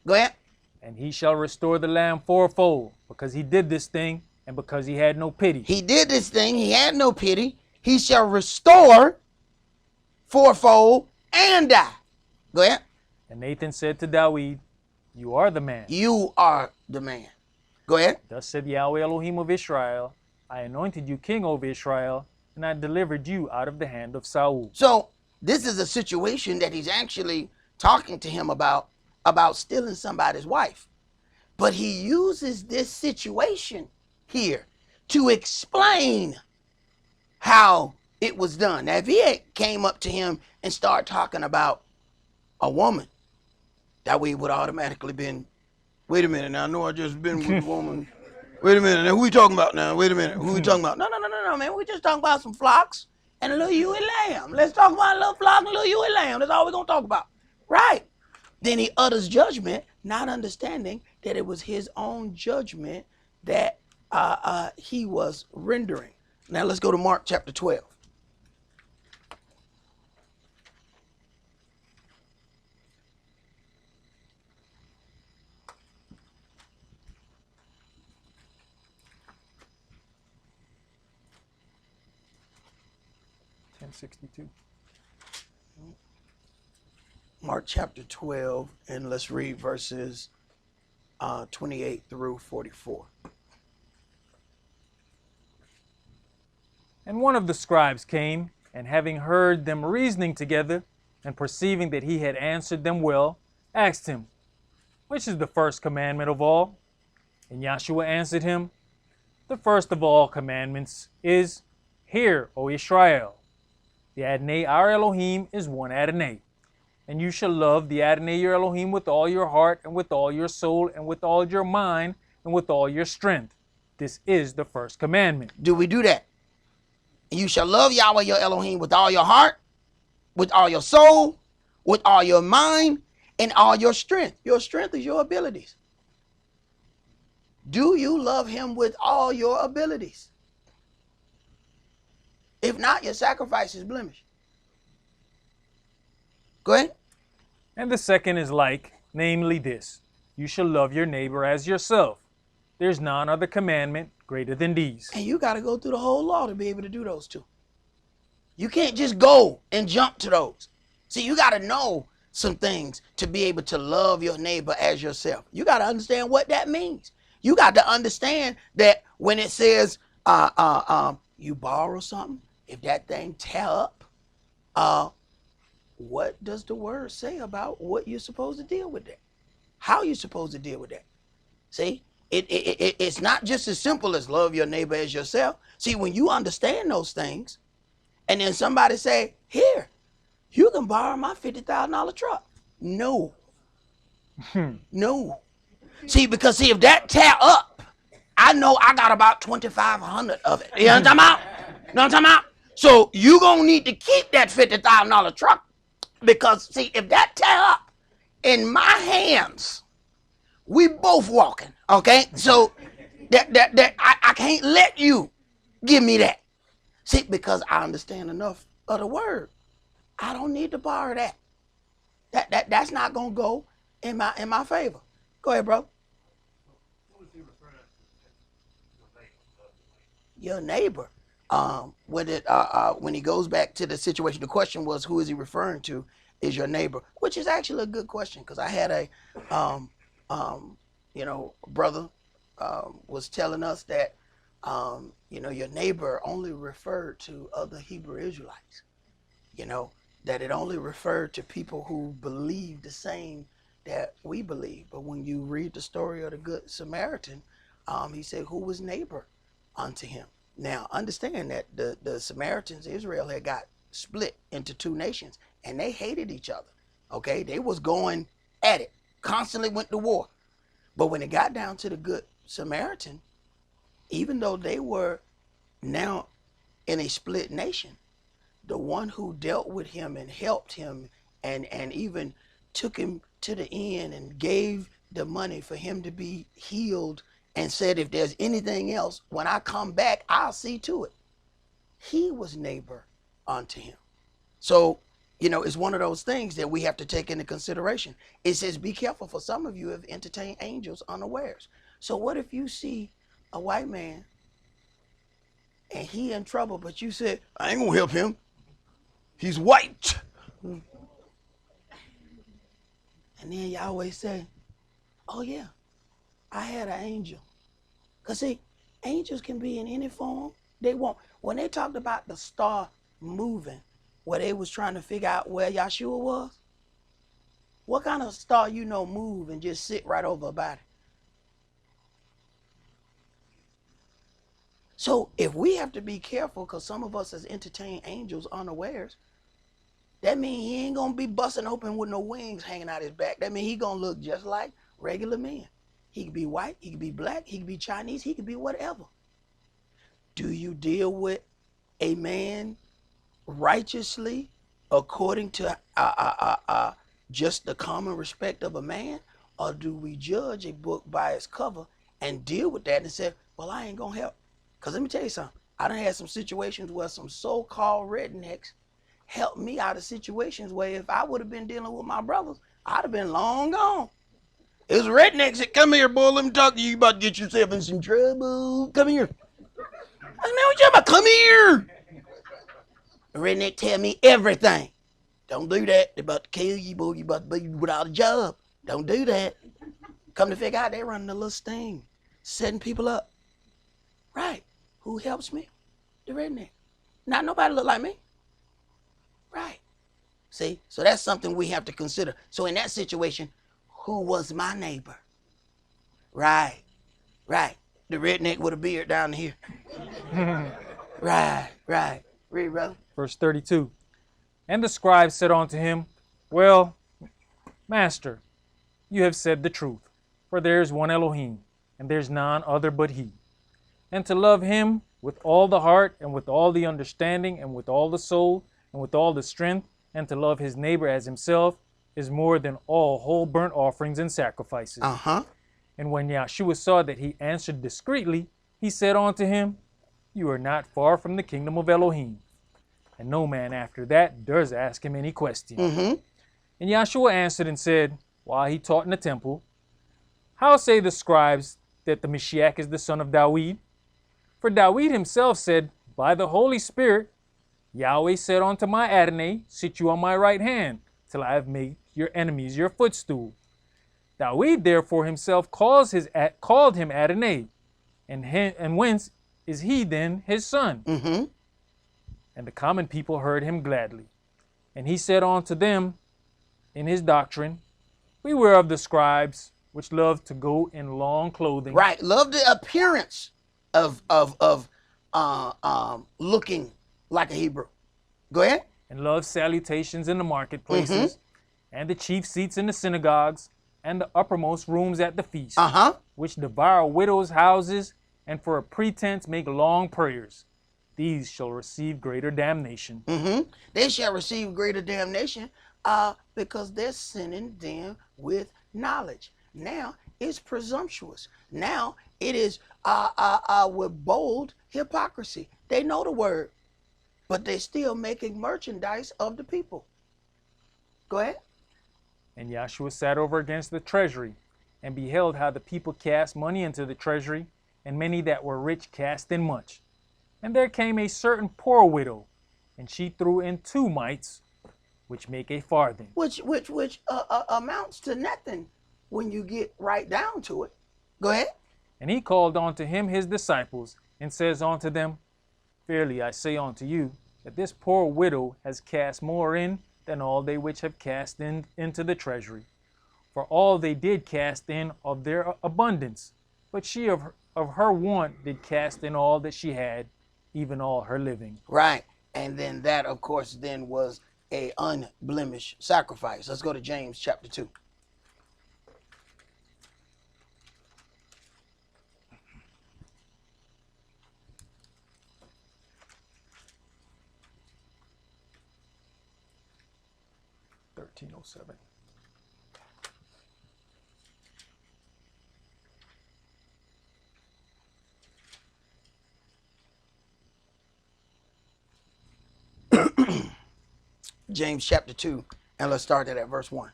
Go ahead. And he shall restore the lamb fourfold, because he did this thing, and because he had no pity. He did this thing. He had no pity. He shall restore fourfold and die. Go ahead. And Nathan said to David, You are the man. You are the man. Go ahead. Thus said Yahweh Elohim of Israel, I anointed you king over Israel, and I delivered you out of the hand of Saul. So this is a situation that he's actually talking to him about stealing somebody's wife. But he uses this situation here to explain how it was done. Now, if he had came up to him and started talking about a woman, that way it would automatically been, wait a minute, now I know I just been with a woman. Wait a minute, now who we talking about now? Wait a minute, who we talking about? No, man, we just talking about some flocks and a little ewe lamb. Let's talk about a little flock and a little ewe lamb. That's all we're going to talk about. Right. Then he utters judgment, not understanding that it was his own judgment that he was rendering. Now let's go to Mark chapter 12. Mark chapter 12, and let's read verses 28 through 44. And one of the scribes came, and having heard them reasoning together, and perceiving that he had answered them well, asked him, Which is the first commandment of all? And Yahshua answered him, The first of all commandments is, Hear, O Israel, the Adonai our Elohim is one Adonai. And you shall love the Adonai your Elohim with all your heart, and with all your soul, and with all your mind, and with all your strength. This is the first commandment. Do we do that? You shall love Yahweh your Elohim with all your heart, with all your soul, with all your mind, and all your strength. Your strength is your abilities. Do you love him with all your abilities? If not, your sacrifice is blemished. Go ahead. And the second is like, namely this, you shall love your neighbor as yourself. There's none other commandment greater than these. And you got to go through the whole law to be able to do those two. You can't just go and jump to those. See, you got to know some things to be able to love your neighbor as yourself. You got to understand what that means. You got to understand that when it says you borrow something, if that thing tear up, what does the word say about what you're supposed to deal with that? How you're supposed to deal with that? See, it's not just as simple as love your neighbor as yourself. See, when you understand those things, and then somebody say, here, you can borrow my $50,000 truck. No. No. See, because if that tear up, I know I got about 2,500 of it. You know what I'm talking about? You know what I'm talking about? So you gonna need to keep that $50,000 truck, because see, if that tear up in my hands, we both walking. Okay, so I can't let you give me that. See, because I understand enough of the word. I don't need to borrow that. That's not gonna go in my favor. Go ahead, bro. Your neighbor. When he goes back to the situation, the question was, who is he referring to? Is your neighbor, which is actually a good question, because I had a brother was telling us that your neighbor only referred to other Hebrew Israelites. That it only referred to people who believe the same that we believe. But when you read the story of the Good Samaritan, he said, who was neighbor unto him? Now, understand that the Samaritans, Israel, had got split into two nations, and they hated each other. Okay, they was going at it, constantly went to war. But when it got down to the Good Samaritan, even though they were now in a split nation, the one who dealt with him and helped him and even took him to the inn and gave the money for him to be healed and said, if there's anything else, when I come back, I'll see to it. He was neighbor unto him. So, it's one of those things that we have to take into consideration. It says, be careful, for some of you have entertained angels unawares. So what if you see a white man and he in trouble, but you said, I ain't gonna help him. He's white. And then you always say, oh yeah, I had an angel. Because see, angels can be in any form they want. When they talked about the star moving, where they was trying to figure out where Yahshua was, what kind of star move and just sit right over a body? So if we have to be careful, because some of us has entertained angels unawares, that means he ain't going to be busting open with no wings hanging out his back. That means he going to look just like regular men. He could be white, he could be black, he could be Chinese, he could be whatever. Do you deal with a man righteously according to just the common respect of a man? Or do we judge a book by its cover and deal with that and say, well, I ain't going to help? Because let me tell you something. I done had some situations where some so-called rednecks helped me out of situations where if I would have been dealing with my brothers, I'd have been long gone. It was rednecks that, come here, boy, let me talk to you. You about to get yourself in some trouble. Come here. I said, man, what you about? Come here. The redneck tell me everything. Don't do that. They about to kill you, boy. You about to be without a job. Don't do that. Come to figure out, they running a little sting, setting people up. Right. Who helps me? The redneck. Not nobody look like me. Right. See? So that's something we have to consider. So in that situation, who was my neighbor? Right. Right. The redneck with a beard down here. Right. Right. Read, brother. Verse 32. And the scribe said unto him, well, master, you have said the truth, for there is one Elohim, and there's none other but he. And to love him with all the heart, and with all the understanding, and with all the soul, and with all the strength, and to love his neighbor as himself, is more than all whole burnt offerings and sacrifices. And when Yahshua saw that he answered discreetly, he said unto him, you are not far from the kingdom of Elohim. And no man after that dares ask him any question. And Yahshua answered and said, while he taught in the temple, how say the scribes that the Mashiach is the son of Dawid? For Dawid himself said, by the Holy Spirit, Yahweh said unto my Adonai, sit you on my right hand, till I have made your enemies your footstool. Dawid therefore himself called him Adonai, and whence is he then his son? Mm-hmm. And the common people heard him gladly. And he said unto them in his doctrine, beware of the scribes, which love to go in long clothing. Right. Love the appearance of looking like a Hebrew. Go ahead. And love salutations in the marketplaces, and the chief seats in the synagogues, and the uppermost rooms at the feast, which devour widows' houses, and for a pretense make long prayers. These shall receive greater damnation. They shall receive greater damnation because they're sinning them with knowledge. Now it's presumptuous. Now it is with bold hypocrisy. They know the word, but they're still making merchandise of the people. Go ahead. And Yahshua sat over against the treasury, and beheld how the people cast money into the treasury, and many that were rich cast in much. And there came a certain poor widow, and she threw in 2 mites, which make a farthing. Which amounts to nothing when you get right down to it. Go ahead. And he called unto him his disciples, and says unto them, verily I say unto you, that this poor widow has cast more in than all they which have cast into the treasury. For all they did cast in of their abundance, but she of her want did cast in all that she had, even all her living. Right. And then that, of course, then was a unblemished sacrifice. Let's go to James chapter 2. $13.07. James chapter 2, and let's start at verse 1.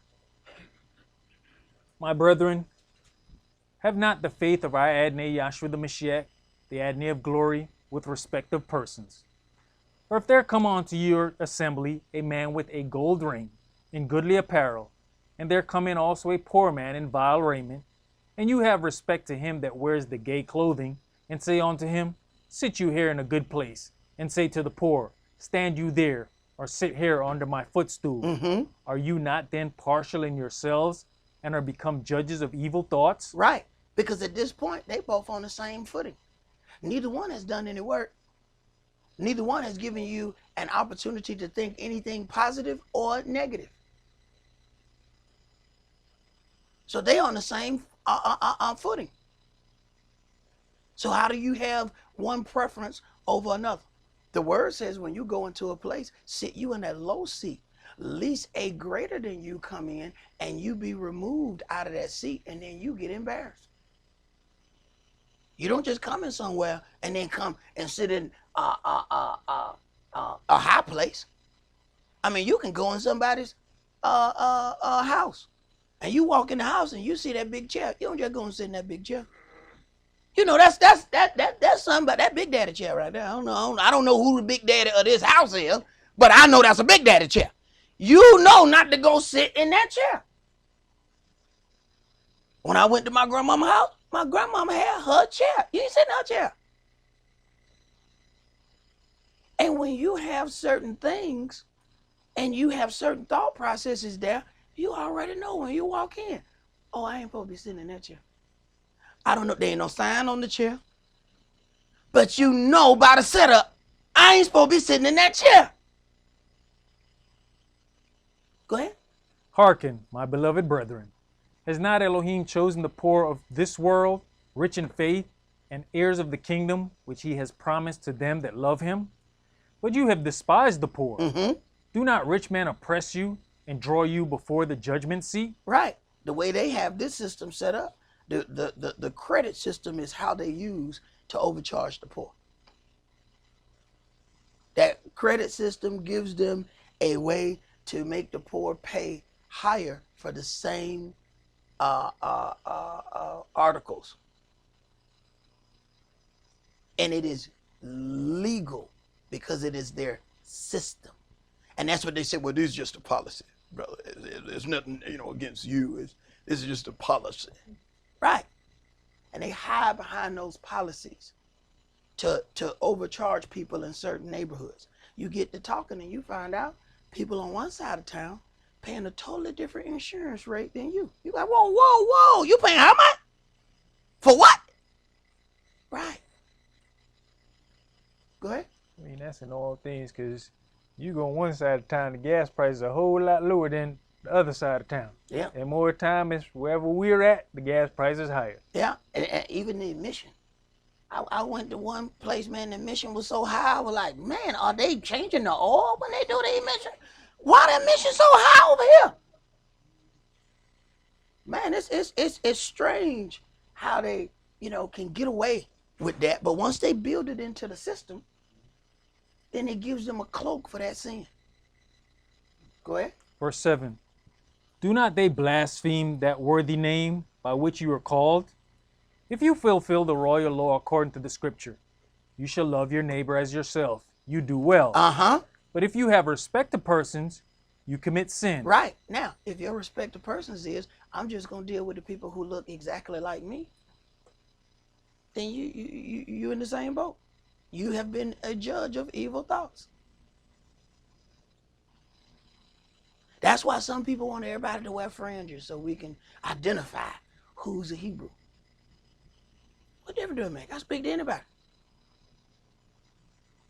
My brethren, have not the faith of our Adonai Yahshua the Mashiach, the Adonai of glory, with respect of persons. For if there come unto your assembly a man with a gold ring, in goodly apparel, and there come in also a poor man in vile raiment, and you have respect to him that wears the gay clothing, and say unto him, sit you here in a good place, and say to the poor, stand you there, or sit here under my footstool. Are you not then partial in yourselves, and are become judges of evil thoughts? Right. Because at this point, they both on the same footing. Neither one has done any work. Neither one has given you an opportunity to think anything positive or negative. So they on the same footing. So how do you have one preference over another? The word says when you go into a place, sit you in that low seat, lest a greater than you come in and you be removed out of that seat, and then you get embarrassed. You don't just come in somewhere and then come and sit in a high place. I mean, you can go in somebody's house, and you walk in the house and you see that big chair. You don't just go and sit in that big chair. You know, that's somebody, that big daddy chair right there. I don't know who the big daddy of this house is, but I know that's a big daddy chair. You know not to go sit in that chair. When I went to my grandmama's house, my grandmama had her chair. You ain't sitting in her chair. And when you have certain things and you have certain thought processes there, you already know when you walk in, oh, I ain't supposed to be sitting in that chair. I don't know, there ain't no sign on the chair. But you know by the setup, I ain't supposed to be sitting in that chair. Go ahead. Hearken, my beloved brethren. Has not Elohim chosen the poor of this world, rich in faith, and heirs of the kingdom, which he has promised to them that love him? But you have despised the poor. Do not rich men oppress you and draw you before the judgment seat? Right. The way they have this system set up, the credit system is how they use to overcharge the poor. That credit system gives them a way to make the poor pay hire for the same articles. And it is legal because it is their system. And that's what they say, well, this is just a policy, brother. There's nothing, against you. This is just a policy. Right. And they hide behind those policies to overcharge people in certain neighborhoods. You get to talking and you find out people on one side of town paying a totally different insurance rate than you. You're like, whoa, whoa, whoa. You paying how much? For what? Right. Go ahead. I mean, that's in all things, because you go on one side of town, the gas price is a whole lot lower than the other side of town. Yeah. And more time is wherever we're at, the gas price is higher. Yeah. And even the admission. I went to one place, man, the admission was so high. I was like, man, are they changing the oil when they do the admission? Why the admission so high over here? Man, it's strange how they, can get away with that. But once they build it into the system, then it gives them a cloak for that sin. Go ahead. Verse 7. Do not they blaspheme that worthy name by which you are called? If you fulfill the royal law according to the scripture, you shall love your neighbor as yourself. You do well. But if you have respect to persons, you commit sin. Right. Now, if your respect to persons is, I'm just going to deal with the people who look exactly like me, then you in the same boat. You have been a judge of evil thoughts. That's why some people want everybody to wear fringes so we can identify who's a Hebrew. What difference do it make? I speak to anybody.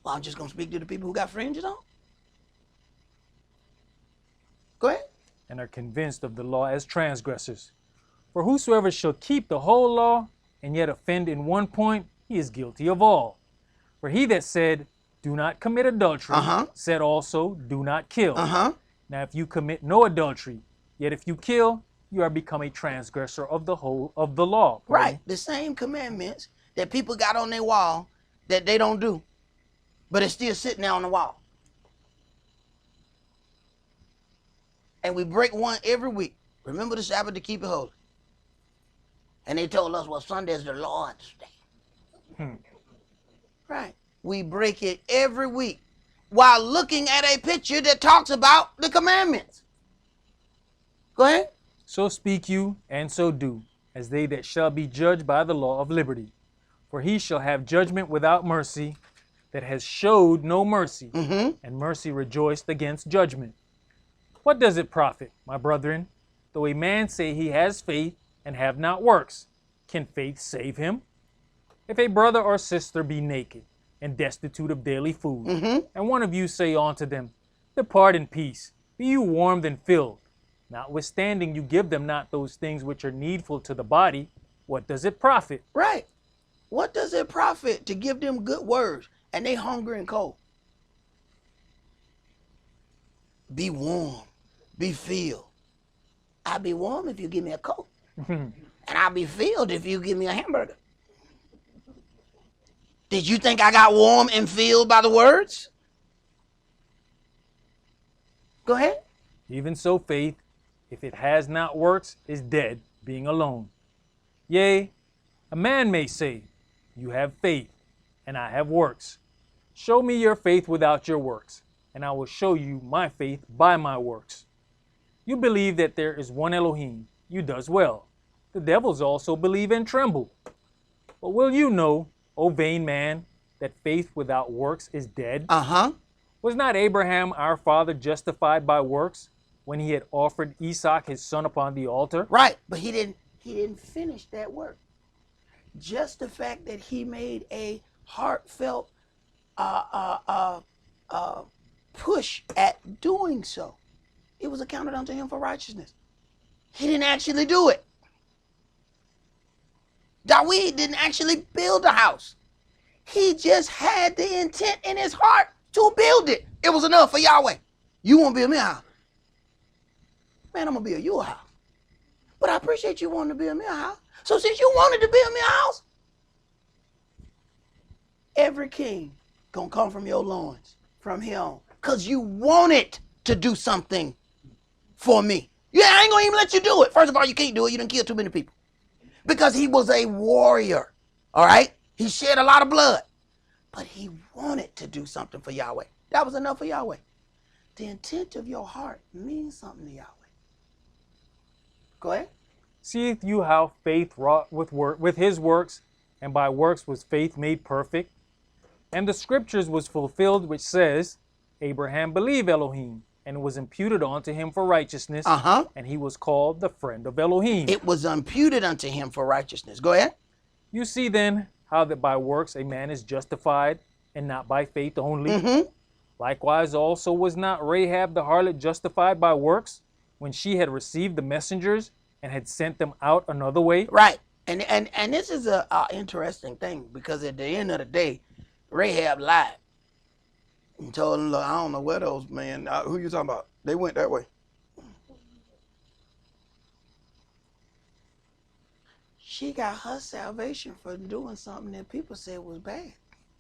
Well, I'm just going to speak to the people who got fringes on. Go ahead. And are convinced of the law as transgressors. For whosoever shall keep the whole law and yet offend in one point, he is guilty of all. For he that said, do not commit adultery, said also, do not kill. Now if you commit no adultery, yet if you kill, you are become a transgressor of the whole of the law. Right. The same commandments that people got on their wall that they don't do, but it's still sitting there on the wall. And we break one every week. Remember the Sabbath to keep it holy. And they told us, well, Sunday is the Lord's day. Right. We break it every week while looking at a picture that talks about the commandments. Go ahead. So speak you, and so do, as they that shall be judged by the law of liberty. For he shall have judgment without mercy, that has showed no mercy, and mercy rejoiced against judgment. What does it profit, my brethren, though a man say he has faith and have not works? Can faith save him? If a brother or sister be naked and destitute of daily food, and one of you say unto them, depart in peace, be you warmed and filled, notwithstanding you give them not those things which are needful to the body, what does it profit? Right. What does it profit to give them good words and they hungry and cold? Be warm, be filled. I'll be warm if you give me a coat. And I'll be filled if you give me a hamburger. Did you think I got warm and filled by the words? Go ahead. Even so faith, if it has not works, is dead, being alone. Yea, a man may say, you have faith, and I have works. Show me your faith without your works, and I will show you my faith by my works. You believe that there is one Elohim, you does well. The devils also believe and tremble. But will you know, O vain man, that faith without works is dead? Was not Abraham our father justified by works when he had offered Esaac his son upon the altar? Right, but he didn't finish that work. Just the fact that he made a heartfelt push at doing so, it was accounted unto him for righteousness. He didn't actually do it. David didn't actually build a house. He just had the intent in his heart to build it. It was enough for Yahweh. You won't build me a house. Man, I'm going to build you a house. But I appreciate you wanting to build me a house. So since you wanted to build me a house, every king going to come from your loins from here on. Because you wanted to do something for me. Yeah, I ain't gonna even let you do it. First of all, you can't do it. You done killed too many people. Because he was a warrior. All right? He shed a lot of blood. But he wanted to do something for Yahweh. That was enough for Yahweh. The intent of your heart means something to Yahweh. Go ahead. Seeth you how faith wrought with his works, and by works was faith made perfect? And the scriptures was fulfilled, which says, Abraham believed Elohim, and it was imputed unto him for righteousness, and he was called the friend of Elohim. It was imputed unto him for righteousness. Go ahead. You see then how that by works a man is justified, and not by faith only. Likewise also was not Rahab the harlot justified by works, when she had received the messengers and had sent them out another way? Right. And this is a interesting thing, because at the end of the day, Rahab lied and told him, look, I don't know where those men, who you talking about? They went that way. She got her salvation for doing something that people said was bad.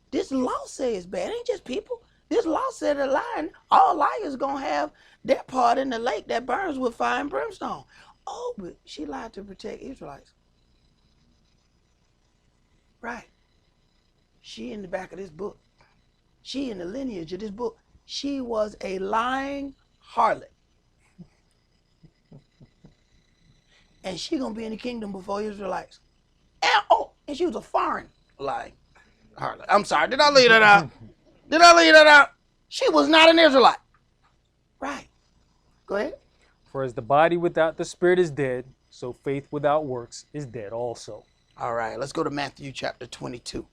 This law says bad. It ain't just people. This law said a lying. All liars gonna have their part in the lake that burns with fire and brimstone. Oh, but she lied to protect Israelites. Right. She in the back of this book. She in the lineage of this book. She was a lying harlot. And she gonna be in the kingdom before Israelites. And she was a foreign lying harlot. I'm sorry, did I leave that out? Did I leave that out? She was not an Israelite. Right. Go ahead. For as the body without the spirit is dead, so faith without works is dead also. All right, let's go to Matthew chapter 22.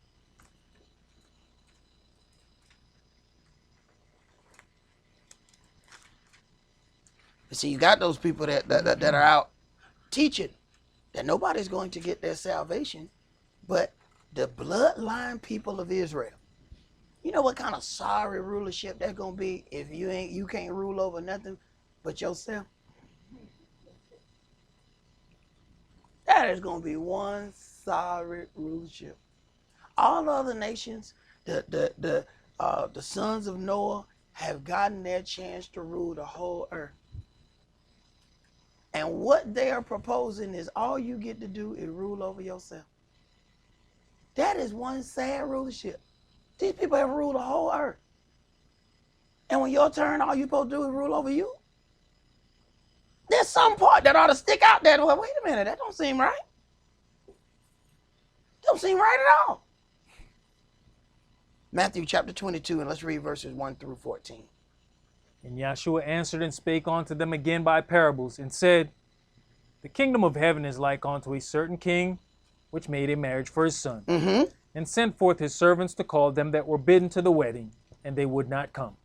See, you got those people that are out teaching that nobody's going to get their salvation but the bloodline people of Israel. You know what kind of sorry rulership that's gonna be if you can't rule over nothing but yourself? That is gonna be one sorry rulership. All other nations, the sons of Noah have gotten their chance to rule the whole earth. And what they are proposing is all you get to do is rule over yourself. That is one sad rulership. These people have ruled the whole earth. And when your turn, all you're supposed to do is rule over you? There's some part that ought to stick out there. Well, wait a minute, that don't seem right. Don't seem right at all. Matthew chapter 22, and let's read verses 1 through 14. And Yahshua answered and spake unto them again by parables, and said, The kingdom of heaven is like unto a certain king, which made a marriage for his son, and sent forth his servants to call them that were bidden to the wedding, and they would not come.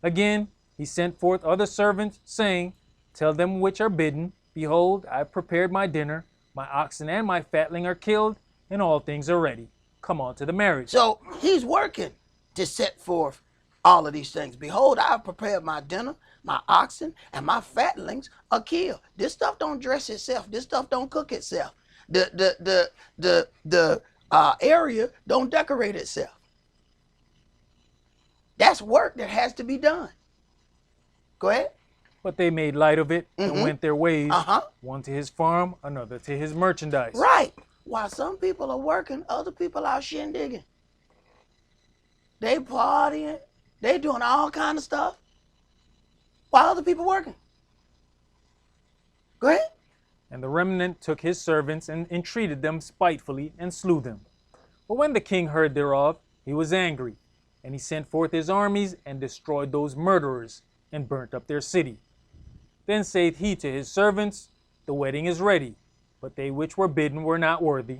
Again, he sent forth other servants, saying, Tell them which are bidden, Behold, I have prepared my dinner, my oxen and my fatling are killed, and all things are ready. Come on to the marriage. So he's working to set forth all of these things. Behold, I have prepared my dinner, my oxen, and my fatlings are killed. This stuff don't dress itself. This stuff don't cook itself. The area don't decorate itself. That's work that has to be done. Go ahead. But they made light of it and went their ways, Uh-huh. one to his farm, another to his merchandise. Right. While some people are working, other people are shindigging. They partying. They doing all kind of stuff while other people working. Go ahead. And the remnant took his servants and entreated them spitefully and slew them. But when the king heard thereof, he was angry, and he sent forth his armies and destroyed those murderers and burnt up their city. Then saith he to his servants, The wedding is ready, but they which were bidden were not worthy.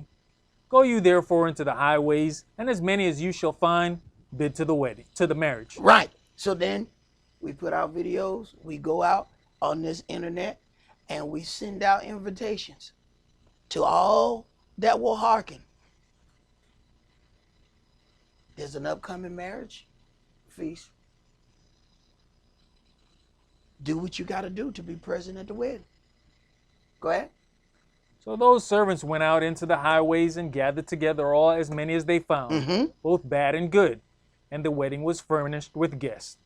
Go you therefore into the highways, and as many as you shall find, bid to the wedding, to the marriage. Right. So then we put out videos, we go out on this internet, and we send out invitations to all that will hearken. There's an upcoming marriage feast. Do what you got to do to be present at the wedding. Go ahead. So those servants went out into the highways and gathered together all as many as they found, both bad and good, and the wedding was furnished with guests.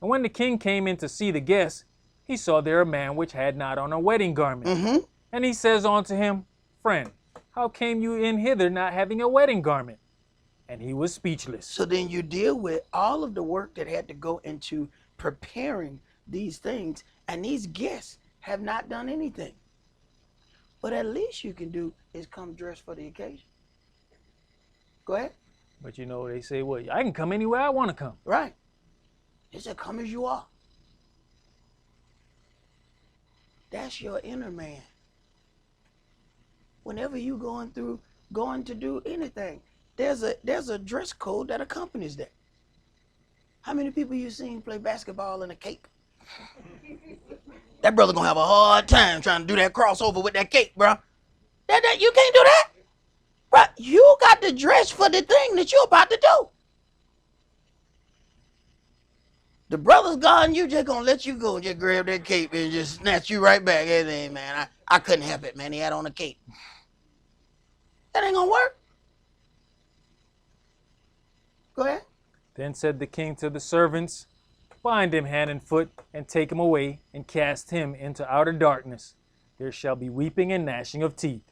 And when the king came in to see the guests, he saw there a man which had not on a wedding garment. Mm-hmm. And he says unto him, Friend, how came you in hither not having a wedding garment? And he was speechless. So then you deal with all of the work that had to go into preparing these things, and these guests have not done anything. But at least you can do is come dressed for the occasion. Go ahead. But you know, they say, well, I can come anywhere I want to come. Right. They said, come as you are. That's your inner man. Whenever you going to do anything, there's a dress code that accompanies that. How many people you seen play basketball in a cape? That brother gonna have a hard time trying to do that crossover with that cape, bro. That you can't do that, bro. You got to dress for the thing that you're about to do. The brother's gone, you just gonna let you go and just grab that cape and just snatch you right back. Hey, man, I couldn't help it, man. He had on a cape. That ain't gonna work. Go ahead. Then said the king to the servants, Bind him hand and foot, and take him away, and cast him into outer darkness. There shall be weeping and gnashing of teeth.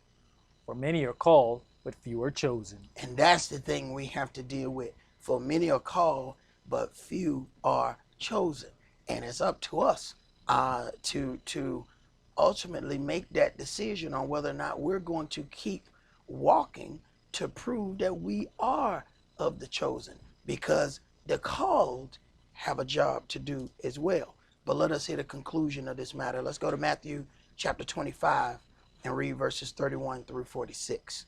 For many are called, but few are chosen. And that's the thing we have to deal with. For many are called, but few are chosen. And it's up to us to ultimately make that decision on whether or not we're going to keep walking to prove that we are of the chosen, because the called have a job to do as well. But let us hear the conclusion of this matter. Let's go to Matthew chapter 25 and read verses 31 through 46.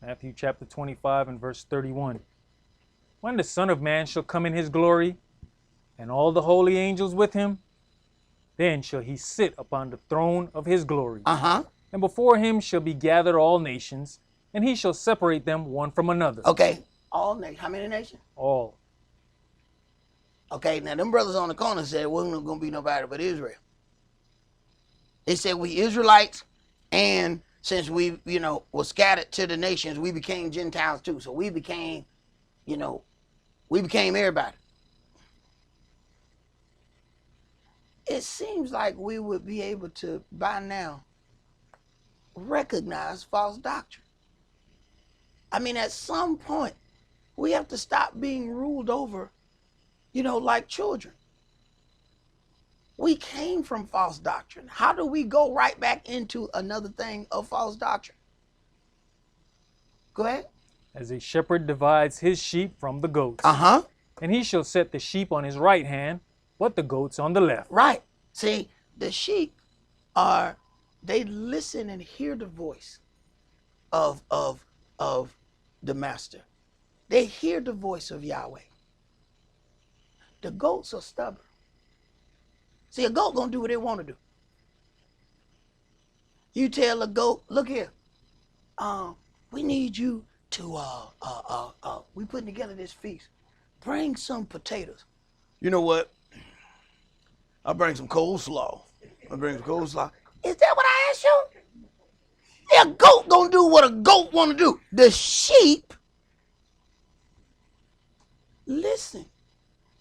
Matthew chapter 25 and verse 31. When the Son of Man shall come in his glory, and all the holy angels with him, then shall he sit upon the throne of his glory. And before him shall be gathered all nations, and he shall separate them one from another. Okay, all nations. How many nations? All. Okay, now them brothers on the corner said, wasn't going to be nobody but Israel. They said we Israelites, and since we, were scattered to the nations, we became Gentiles too. So we became, we became everybody. It seems like we would be able to, by now, recognize false doctrine. I mean, at some point, we have to stop being ruled over, like children. We came from false doctrine. How do we go right back into another thing of false doctrine? Go ahead. As a shepherd divides his sheep from the goats. And he shall set the sheep on his right hand, but the goats on the left. Right. See, the sheep they listen and hear the voice of the master. They hear the voice of Yahweh. The goats are stubborn. See, a goat gonna do what they want to do. You tell a goat, look here, we need you to we putting together this feast. Bring some potatoes. You know what? I'll bring some coleslaw. Is that what I asked you? Yeah, a goat gonna do what a goat wanna do. The sheep, listen,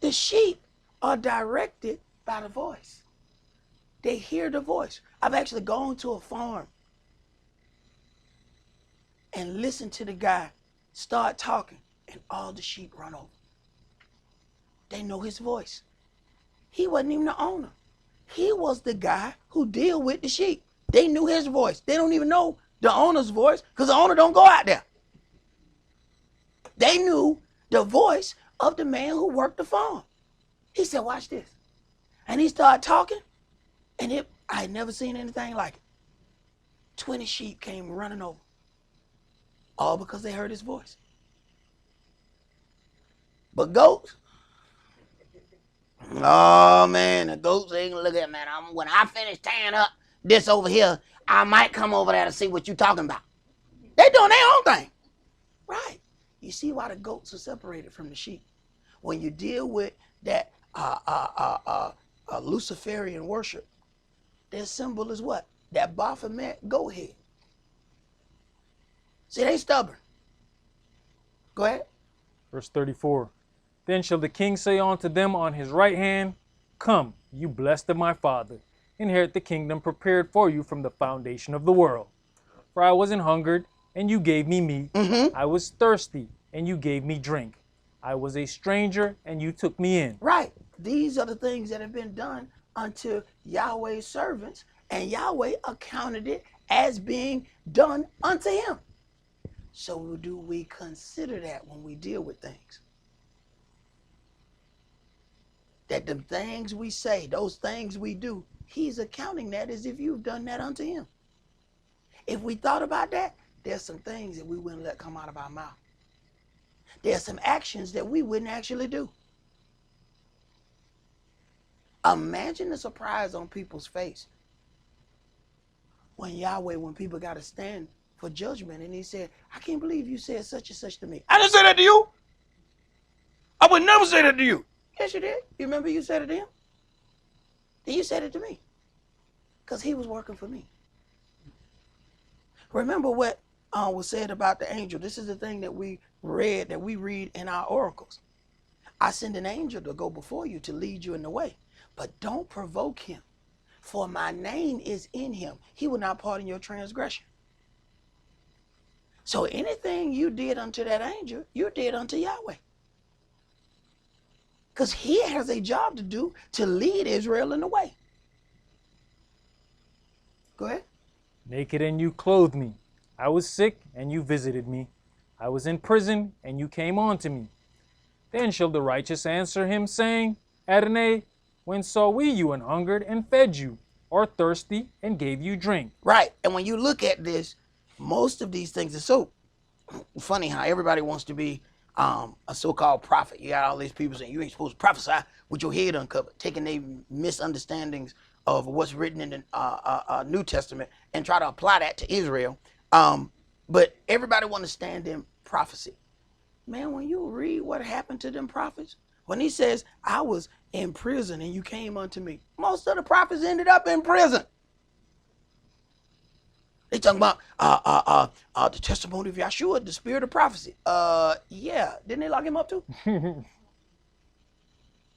the sheep are directed by the voice. They hear the voice. I've actually gone to a farm and listened to the guy start talking, and all the sheep run over. They know his voice. He wasn't even the owner. He was the guy who deal with the sheep. They knew his voice. They don't even know the owner's voice because the owner don't go out there. They knew the voice of the man who worked the farm. He said, watch this. And he started talking, and I had never seen anything like it. 20 sheep came running over, all because they heard his voice. But goats, oh man, the goats ain't gonna look at me. When I finish tearing up this over here, I might come over there to see what you talking about. They doing their own thing. Right. You see why the goats are separated from the sheep. When you deal with that Luciferian worship, their symbol is what? That Baphomet goat head. See, they stubborn. Go ahead. Verse 34. Then shall the king say unto them on his right hand, Come, you blessed of my father, inherit the kingdom prepared for you from the foundation of the world. For I was an hungered, and you gave me meat. I was thirsty, and you gave me drink. I was a stranger, and you took me in. Right. These are the things that have been done unto Yahweh's servants, and Yahweh accounted it as being done unto him. So do we consider that when we deal with things? That the things we say, those things we do, he's accounting that as if you've done that unto him. If we thought about that, there's some things that we wouldn't let come out of our mouth. There's some actions that we wouldn't actually do. Imagine the surprise on people's face when people got to stand for judgment and he said, I can't believe you said such and such to me. I didn't say that to you. I would never say that to you. Yes, you did. You remember you said it to him? Then you said it to me. Because he was working for me. Remember what was said about the angel. This is the thing that we read in our oracles. I send an angel to go before you to lead you in the way. But don't provoke him, for my name is in him. He will not pardon your transgression. So anything you did unto that angel, you did unto Yahweh. Because he has a job to do to lead Israel in the way. Go ahead. Naked, and you clothed me. I was sick, and you visited me. I was in prison, and you came unto me. Then shall the righteous answer him, saying, Adonai, when saw we you an hungered and fed you, or thirsty and gave you drink? Right. And when you look at this, most of these things are so funny how everybody wants to be a so-called prophet. You got all these people saying you ain't supposed to prophesy with your head uncovered, taking their misunderstandings of what's written in the New Testament and try to apply that to Israel. But everybody want to stand in prophecy. Man, when you read what happened to them prophets, when he says, I was in prison and you came unto me, most of the prophets ended up in prison. They talking about the testimony of Yahshua, the spirit of prophecy. Yeah, didn't they lock him up too?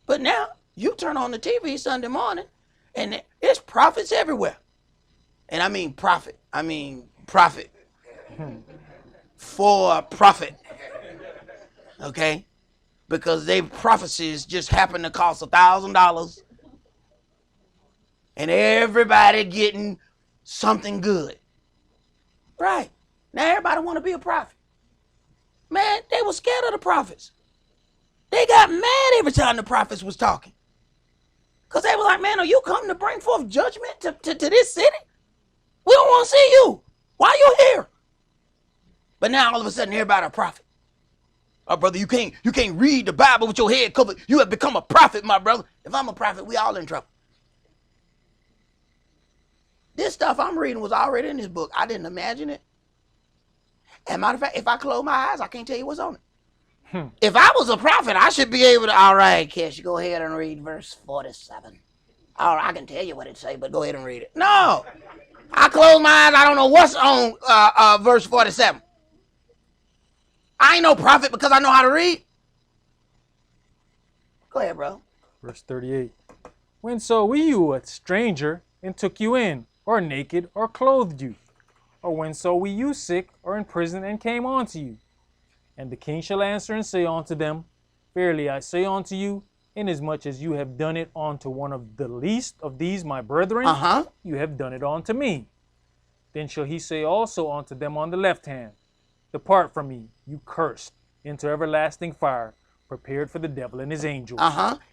But now you turn on the TV Sunday morning and there's prophets everywhere. And I mean prophet. For profit. Okay? Because their prophecies just happen to cost $1,000. And everybody getting something good. Right. Now everybody want to be a prophet. Man, they were scared of the prophets. They got mad every time the prophets was talking. Because they were like, man, are you coming to bring forth judgment to this city? We don't want to see you. Why are you here? But now all of a sudden everybody a prophet. Oh, brother, you can't read the Bible with your head covered. You have become a prophet, my brother. If I'm a prophet, we all in trouble. This stuff I'm reading was already in this book. I didn't imagine it. As a matter of fact, if I close my eyes, I can't tell you what's on it. If I was a prophet, I should be able to, all right, Kish, go ahead and read verse 47. All right, I can tell you what it say, but go ahead and read it. No. I close my eyes, I don't know what's on verse 47. I ain't no prophet because I know how to read. Go ahead, bro. Verse 38. When saw we you a stranger and took you in, or naked, or clothed you? Or when saw we you sick, or in prison, and came unto you? And the king shall answer and say unto them, Verily I say unto you, inasmuch as you have done it unto one of the least of these my brethren, you have done it unto me. Then shall he say also unto them on the left hand, Depart from me, you cursed, into everlasting fire, prepared for the devil and his angels.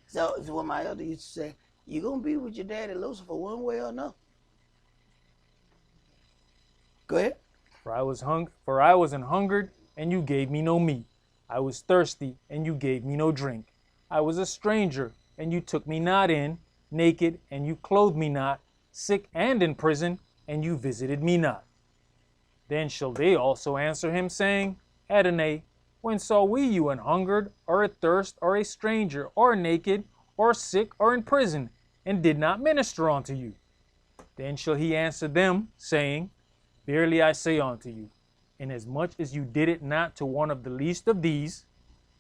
So what my elder used to say, you're going to be with your daddy Lucifer one way or another. Go ahead. For I was an hungered, and you gave me no meat. I was thirsty, and you gave me no drink. I was a stranger, and you took me not in, naked, and you clothed me not, sick and in prison, and you visited me not. Then shall they also answer him, saying, Adonai, when saw we you an hungered, or athirst, or a stranger, or naked, or sick, or in prison, and did not minister unto you? Then shall he answer them, saying, Verily I say unto you, inasmuch as you did it not to one of the least of these,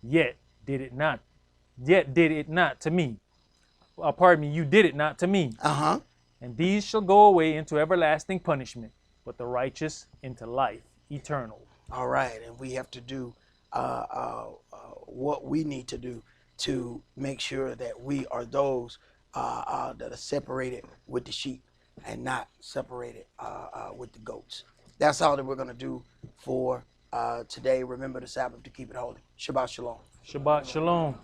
Yet did it not. Yet did it not to me. Pardon me, you did it not to me. Uh-huh. And these shall go away into everlasting punishment, but the righteous into life eternal. All right, and we have to do what we need to do to make sure that we are those that are separated with the sheep and not separated with the goats. That's all that we're going to do for today. Remember the Sabbath to keep it holy. Shabbat shalom. Shabbat shalom.